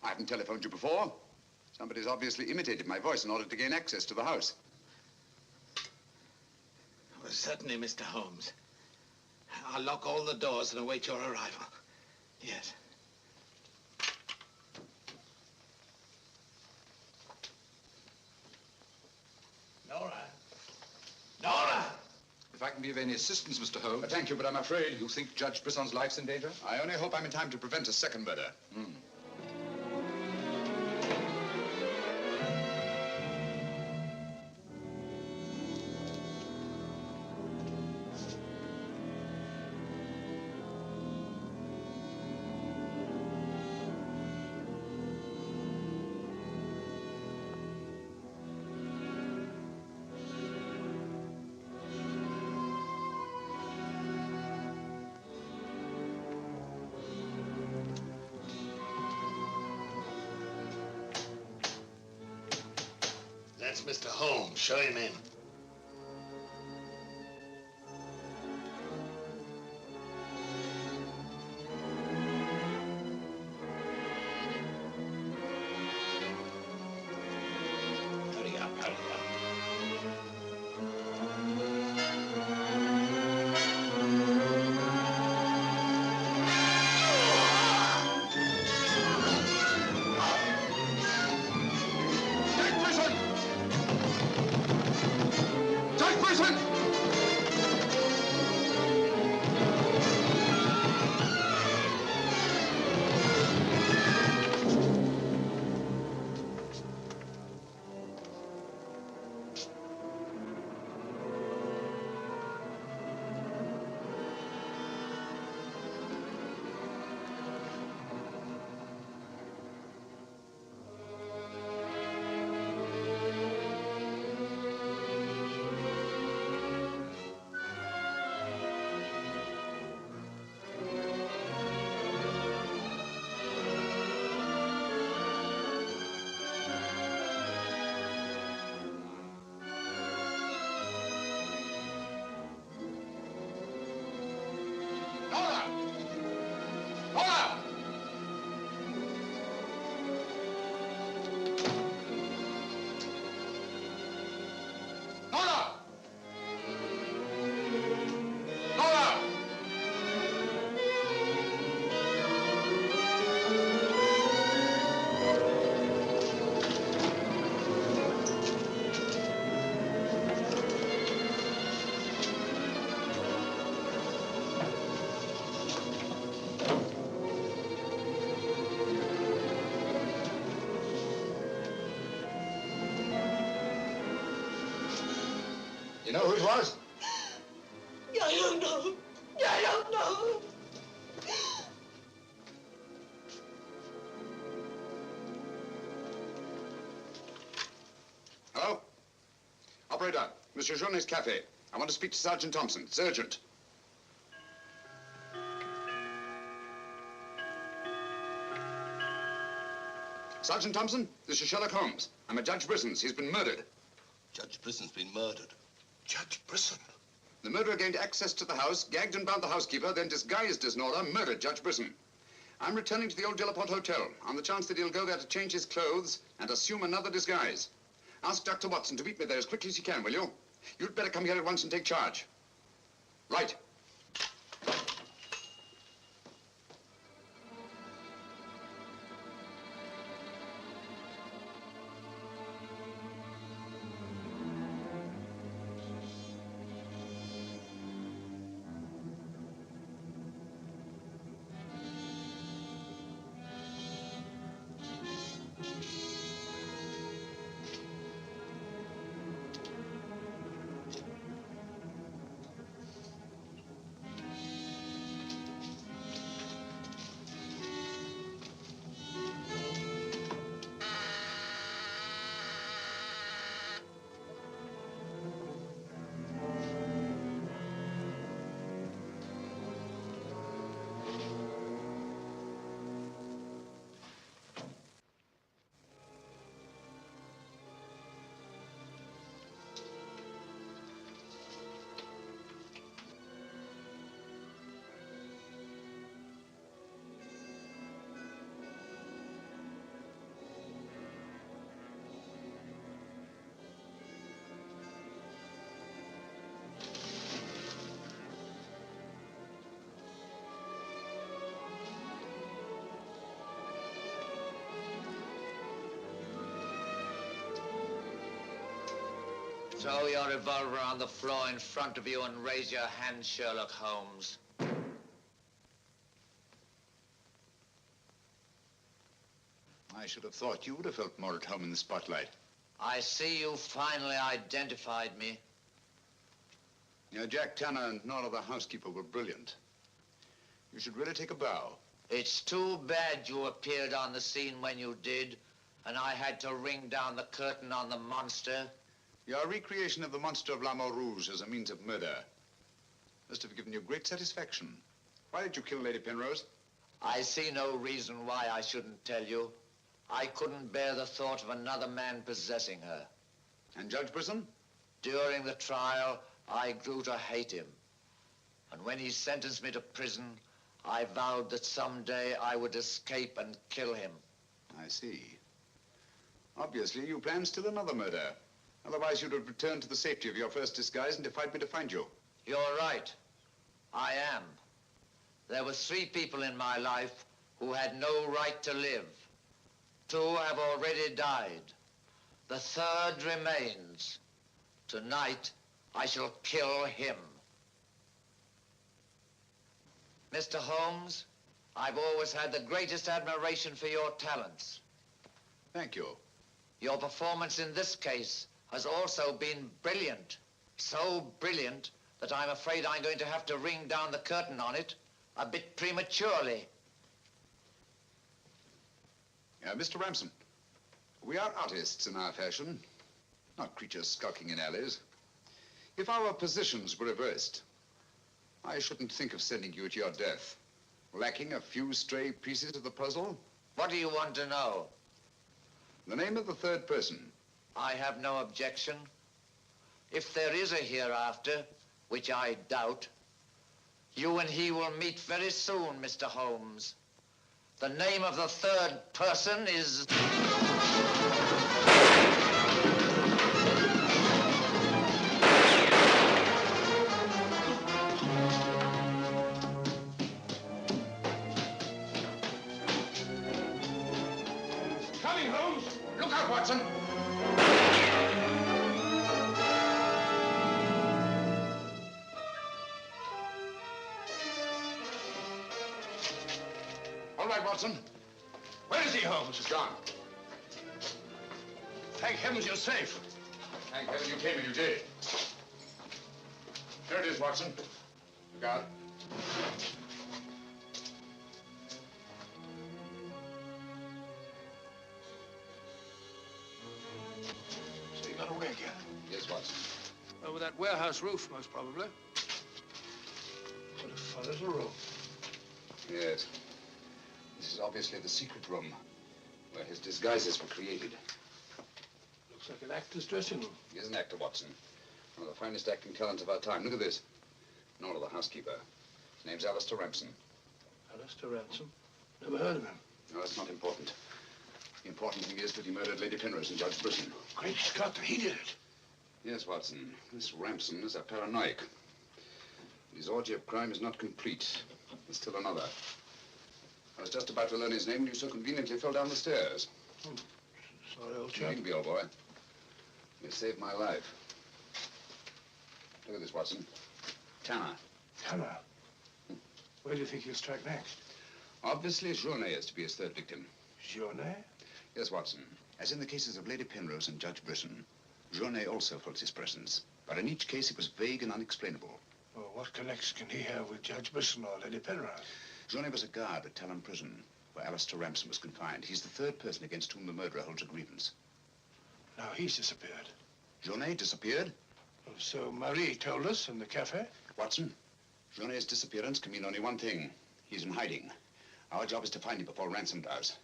I haven't telephoned you before. Somebody's obviously imitated my voice in order to gain access to the house. Certainly, Mr. Holmes. I'll lock all the doors and await your arrival. Yes. Nora! Nora! If I can be of any assistance, Mr. Holmes. Thank you, but I'm afraid. You think Judge Brisson's life's in danger? I only hope I'm in time to prevent a second murder. That's Mr. Holmes. Show him in. Hurry up, hurry up. You know who it was? I don't know. I don't know. Hello? Operator, Monsieur Journet's cafe. I want to speak to Sergeant Thompson. It's urgent. Sergeant Thompson, this is Sherlock Holmes. I'm at Judge Brisson's. He's been murdered. Judge Brisson's been murdered. Judge Brisson? The murderer gained access to the house, gagged and bound the housekeeper, then disguised as Nora, murdered Judge Brisson. I'm returning to the old Delaporte Hotel on the chance that he'll go there to change his clothes and assume another disguise. Ask Dr. Watson to meet me there as quickly as he can, will you? You'd better come here at once and take charge. Right. Throw your revolver on the floor in front of you and raise your hand, Sherlock Holmes. I should have thought you would have felt more at home in the spotlight. I see you finally identified me. Jack Tanner and Nora the housekeeper were brilliant. You should really take a bow. It's too bad you appeared on the scene when you did, and I had to ring down the curtain on the monster. Your recreation of the monster of La Mort Rouge as a means of murder must have given you great satisfaction. Why did you kill Lady Penrose? I see no reason why I shouldn't tell you. I couldn't bear the thought of another man possessing her. And Judge Brisson? During the trial, I grew to hate him. And when he sentenced me to prison, I vowed that someday I would escape and kill him. I see. Obviously, you planned still another murder. Otherwise, you'd have returned to the safety of your first disguise and defied me to find you. You're right. I am. There were 3 people in my life who had no right to live. 2 have already died. The 3rd remains. Tonight, I shall kill him. Mr. Holmes, I've always had the greatest admiration for your talents. Thank you. Your performance in this case has also been brilliant. So brilliant that I'm afraid I'm going to have to ring down the curtain on it a bit prematurely. Mr. Ramson, we are artists in our fashion, not creatures skulking in alleys. If our positions were reversed, I shouldn't think of sending you to your death, lacking a few stray pieces of the puzzle. What do you want to know? The name of the 3rd person. I have no objection. If there is a hereafter, which I doubt, you and he will meet very soon, Mr. Holmes. The name of the 3rd person is... Coming, Holmes! Look out, Watson! All right, Watson. Where is he, Holmes? He's gone. Thank heavens you're safe. Thank heaven you came and you did. There it is, Watson. Look out. So he got away again? Yes, Watson. Over that warehouse roof, most probably. What a fellow's a room. Yes. This is obviously the secret room where his disguises were created. Looks like an actor's dressing room. He is an actor, Watson. One of the finest acting talents of our time. Look at this. Nora, the housekeeper. His name's Alistair Ramson. Alistair Ransom? Never heard of him. No, that's not important. The important thing is that he murdered Lady Penrose and Judge Brisson. Great Scott, he did it. Yes, Watson. This Ramson is a paranoiac. His orgy of crime is not complete. There's still another. I was just about to learn his name when you so conveniently fell down the stairs. Oh, sorry, old You chap. needn't be, old boy. You saved my life. Look at this, Watson. Tanner. Tanner? Where do you think he'll strike next? Obviously, Journet is to be his 3rd victim. Journet? Yes, Watson. As in the cases of Lady Penrose and Judge Brisson, Journet also felt his presence. But in each case, it was vague and unexplainable. Well, what connection can he have with Judge Brisson or Lady Penrose? Journet was a guard at Talon Prison, where Alistair Ramson was confined. He's the 3rd person against whom the murderer holds a grievance. Now he's disappeared. Journet disappeared? Well, so Marie told us in the cafe. Watson, Journet's disappearance can mean only one thing. He's in hiding. Our job is to find him before Ransom does.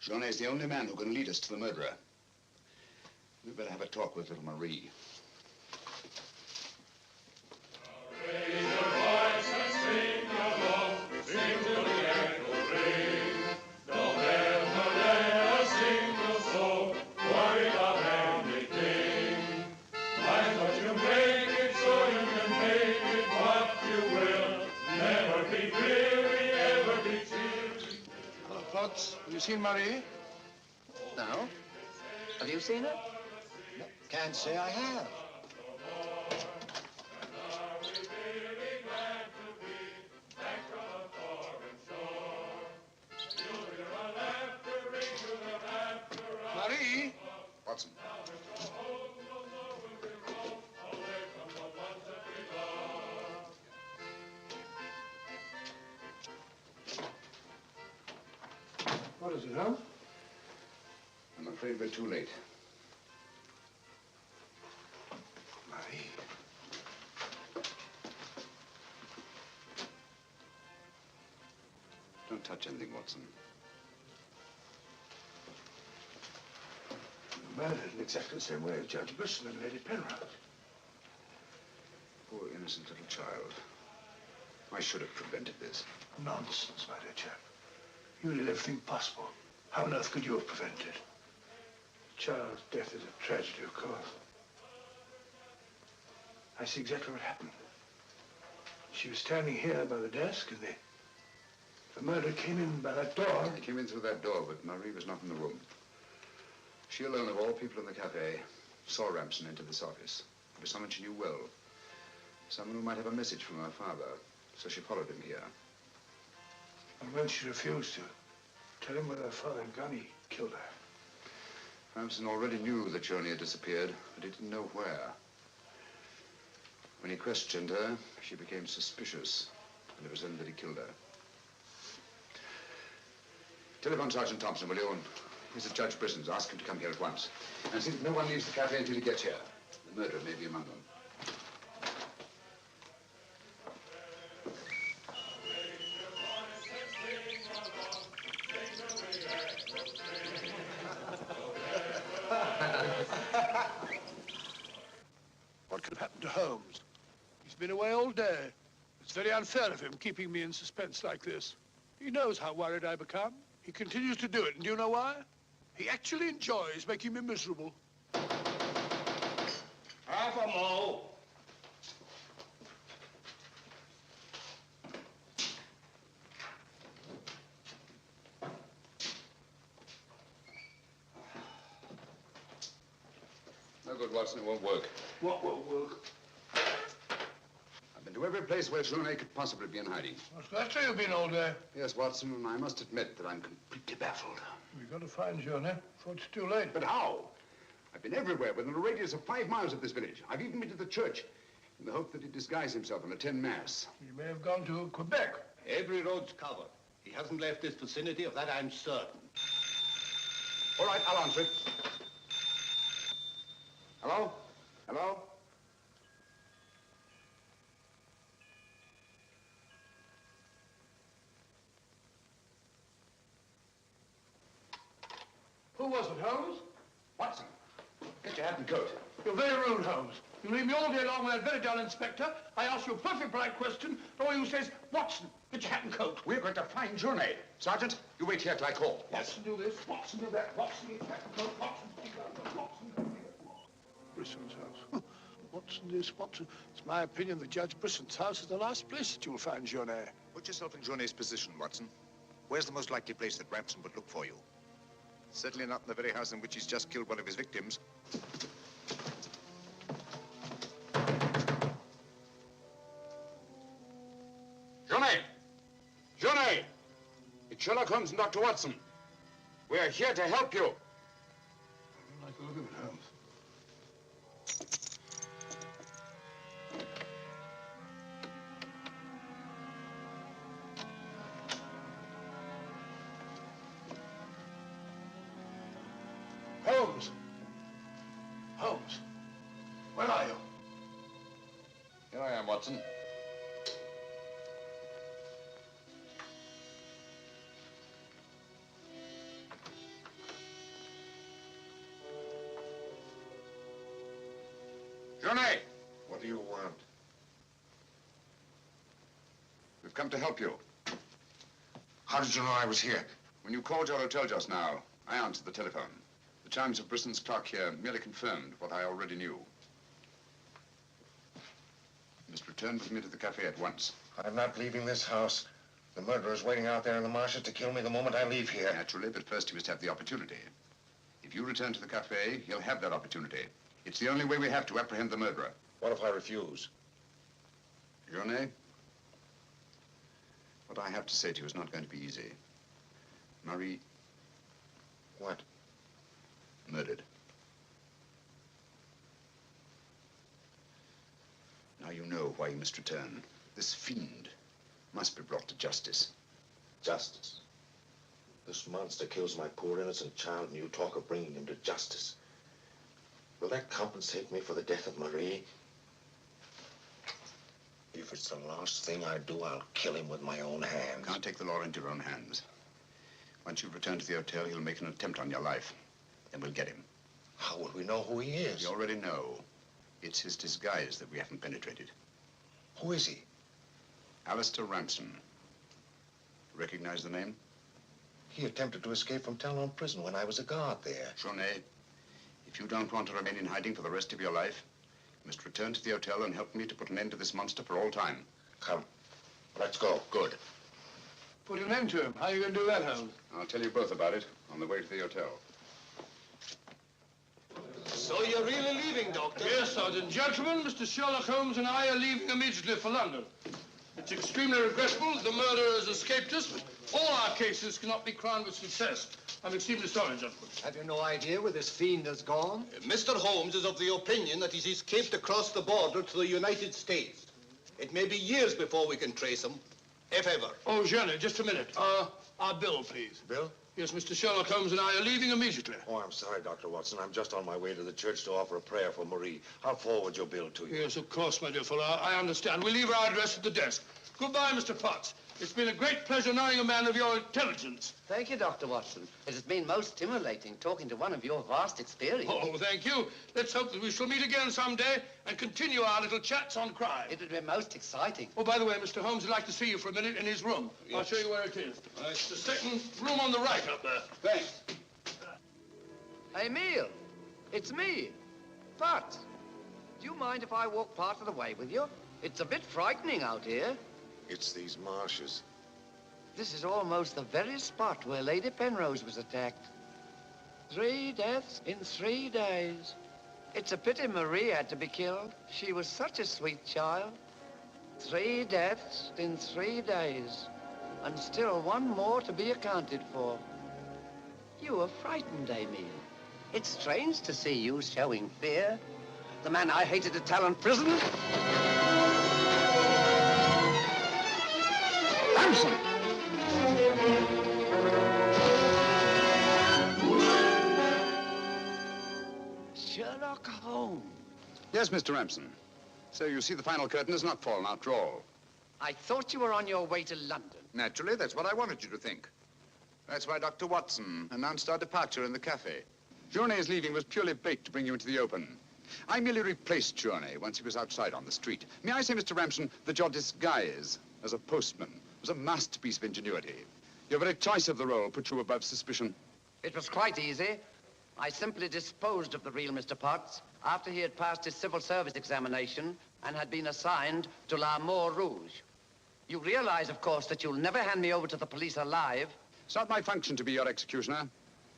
Journet is the only man who can lead us to the murderer. We'd better have a talk with little Marie. Raise your voice and sing your love, sing till the echo ring. Don't ever let a single soul worry about anything. Mind what you make it so you can make it what you will. Never be weary, ever be cheery. Hello, Potts. Have you seen Marie? No. Have you seen her? Can't say I have. What is it, Holmes? I'm afraid we're too late. Marie. Don't touch anything, Watson. Murdered in exactly the same way as Judge Brisson and Lady Penrose. Poor innocent little child. I should have prevented this. Nonsense, my dear chap. You did everything possible. How on earth could you have prevented it? The child's death is a tragedy, of course. I see exactly what happened. She was standing here by the desk, and the murderer came in by that door. He came in through that door, but Marie was not in the room. She alone, of all people in the cafe, saw Ramson enter this office. It was someone she knew well. Someone who might have a message from her father. So she followed him here. And when she refused to tell him whether her father and Gunny killed her. Ramson already knew that Joni had disappeared, but he didn't know where. When he questioned her, she became suspicious, and it was then that he killed her. Telephone Sergeant Thompson, will you? And he's at Judge Brisson's. Ask him to come here at once. And see that no one leaves the cafe until he gets here. The murderer may be among them. What could happen to Holmes? He's been away all day. It's very unfair of him keeping me in suspense like this. He knows how worried I become. He continues to do it, and do you know why? He actually enjoys making me miserable. Half a mo. No good, Watson. It won't work. What won't work? I've been to every place where Joni could possibly be in hiding. That's where you've been all day. Yes, Watson, and I must admit that I'm completely baffled. We've got to find Joni before it's too late. But how? I've been everywhere within a radius of 5 miles of this village. I've even been to the church in the hope that he'd disguise himself and attend Mass. He may have gone to Quebec. Every road's covered. He hasn't left this vicinity, of that I'm certain. All right, I'll answer it. Hello? Hello? Who was it, Holmes? Watson, get your hat and coat. You're very rude, Holmes. You leave me all day long with that very dull inspector. I ask you a perfect polite question, and all you say is, Watson, get your hat and coat. We're going to find Joni. Sergeant, you wait here till I call. Watson, do this. Watson, do that. Watson, get your hat and coat. Watson, speak up. Watson, Brisson's house. Watson, this, Watson. It's my opinion that Judge Brisson's house is the last place that you'll find Joni. Put yourself in Joni's position, Watson. Where's the most likely place that Ramson would look for you? Certainly not in the very house in which he's just killed one of his victims. Joni! Joni! It's Sherlock Holmes and Dr. Watson. We're here to help you. I don't like the look of it, Holmes. Holmes! Holmes! Where are you? Here I am, Watson. Joni! What do you want? We've come to help you. How did you know I was here? When you called your hotel just now, I answered the telephone. The chimes of Brisson's clock here merely confirmed what I already knew. You must return with me to the cafe at once. I'm not leaving this house. The murderer's waiting out there in the marshes to kill me the moment I leave here. Naturally, but first he must have the opportunity. If you return to the cafe, he'll have that opportunity. It's the only way we have to apprehend the murderer. What if I refuse? Joni, what I have to say to you is not going to be easy. Marie... What? Murdered. Now you know why you must return. This fiend must be brought to justice. Justice? This monster kills my poor innocent child, and you talk of bringing him to justice. Will that compensate me for the death of Marie? If it's the last thing I do, I'll kill him with my own hands. Can't take the law into your own hands. Once you've returned to the hotel, he'll make an attempt on your life. Then we'll get him. How will we know who he is? You already know. It's his disguise that we haven't penetrated. Who is he? Alistair Ramson. Recognize the name? He attempted to escape from Talon prison when I was a guard there. Journey, if you don't want to remain in hiding for the rest of your life, you must return to the hotel and help me to put an end to this monster for all time. Come, let's go. Good. Put an end to him. How are you going to do that, Holmes? I'll tell you both about it on the way to the hotel. So you're really leaving, Doctor? Yes, Sergeant. Gentlemen, Mr. Sherlock Holmes and I are leaving immediately for London. It's extremely regrettable that the murderer has escaped us, but all our cases cannot be crowned with success. I'm extremely sorry, gentlemen. Have you no idea where this fiend has gone? Mr. Holmes is of the opinion that he's escaped across the border to the United States. It may be years before we can trace him, if ever. Oh, Jenny, just a minute. Our bill, please. Bill? Yes, Mr. Sherlock Holmes and I are leaving immediately. Oh, I'm sorry, Dr. Watson. I'm just on my way to the church to offer a prayer for Marie. I'll forward your bill to you. Yes, of course, my dear fellow. I understand. We'll leave our address at the desk. Goodbye, Mr. Potts. It's been a great pleasure knowing a man of your intelligence. Thank you, Dr. Watson. It has been most stimulating talking to one of your vast experience. Oh, thank you. Let's hope that we shall meet again someday and continue our little chats on crime. It would be most exciting. Oh, by the way, Mr. Holmes would like to see you for a minute in his room. Yes. I'll show you where it is. It's the second room on the right up there. Thanks. Hey, Neill, it's me, Potts. Do you mind if I walk part of the way with you? It's a bit frightening out here. It's these marshes. This is almost the very spot where Lady Penrose was attacked. 3 deaths in 3 days. It's a pity Marie had to be killed. She was such a sweet child. 3 deaths in 3 days. And still one more to be accounted for. You were frightened, Emil. It's strange to see you showing fear. The man I hated at Talon prison. Ramson! Sherlock Holmes. Yes, Mr. Ramson. So you see the final curtain has not fallen after all. I thought you were on your way to London. Naturally, that's what I wanted you to think. That's why Dr. Watson announced our departure in the cafe. Journey's leaving was purely bait to bring you into the open. I merely replaced Journey once he was outside on the street. May I say, Mr. Ramson, that your disguise as a postman was a masterpiece of ingenuity. Your very choice of the role put you above suspicion. It was quite easy. I simply disposed of the real Mr. Potts after he had passed his civil service examination and had been assigned to La Moor Rouge. You realize, of course, that you'll never hand me over to the police alive. It's not my function to be your executioner.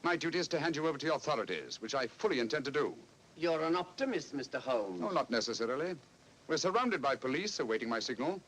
My duty is to hand you over to the authorities, which I fully intend to do. You're an optimist, Mr. Holmes. No, not necessarily. We're surrounded by police awaiting my signal.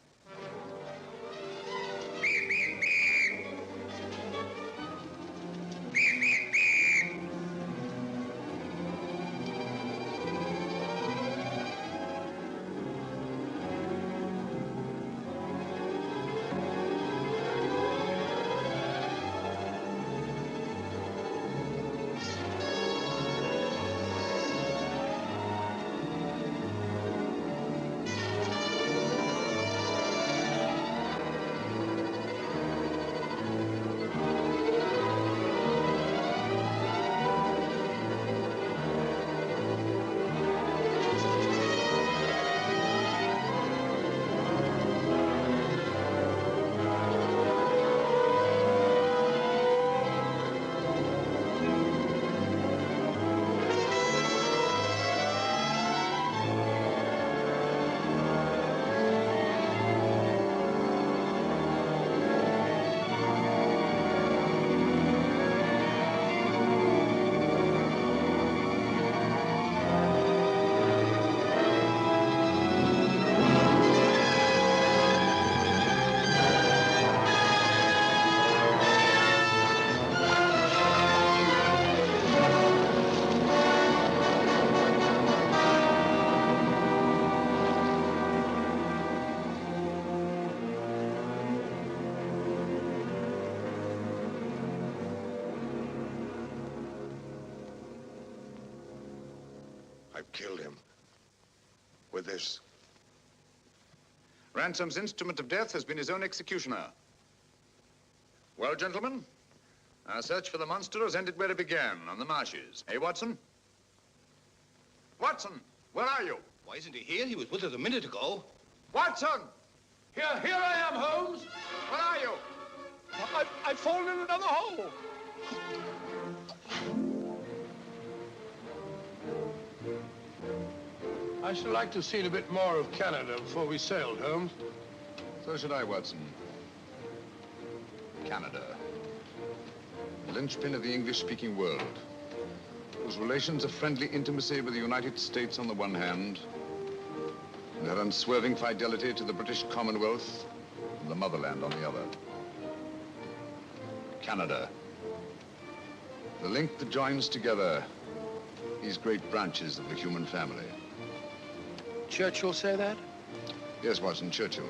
have killed him. With this. Ransom's instrument of death has been his own executioner. Well, gentlemen, our search for the monster has ended where it began, on the marshes. Eh, Watson? Watson, where are you? Why isn't he here? He was with us a minute ago. Watson! Here I am, Holmes. Where are you? I've fallen in another hole. I should like to have seen a bit more of Canada before we sailed, Holmes. So should I, Watson. Canada. The linchpin of the English-speaking world, whose relations of friendly intimacy with the United States on the one hand, and their unswerving fidelity to the British Commonwealth and the motherland on the other. Canada. The link that joins together these great branches of the human family. Churchill say that? Yes, Watson, Churchill.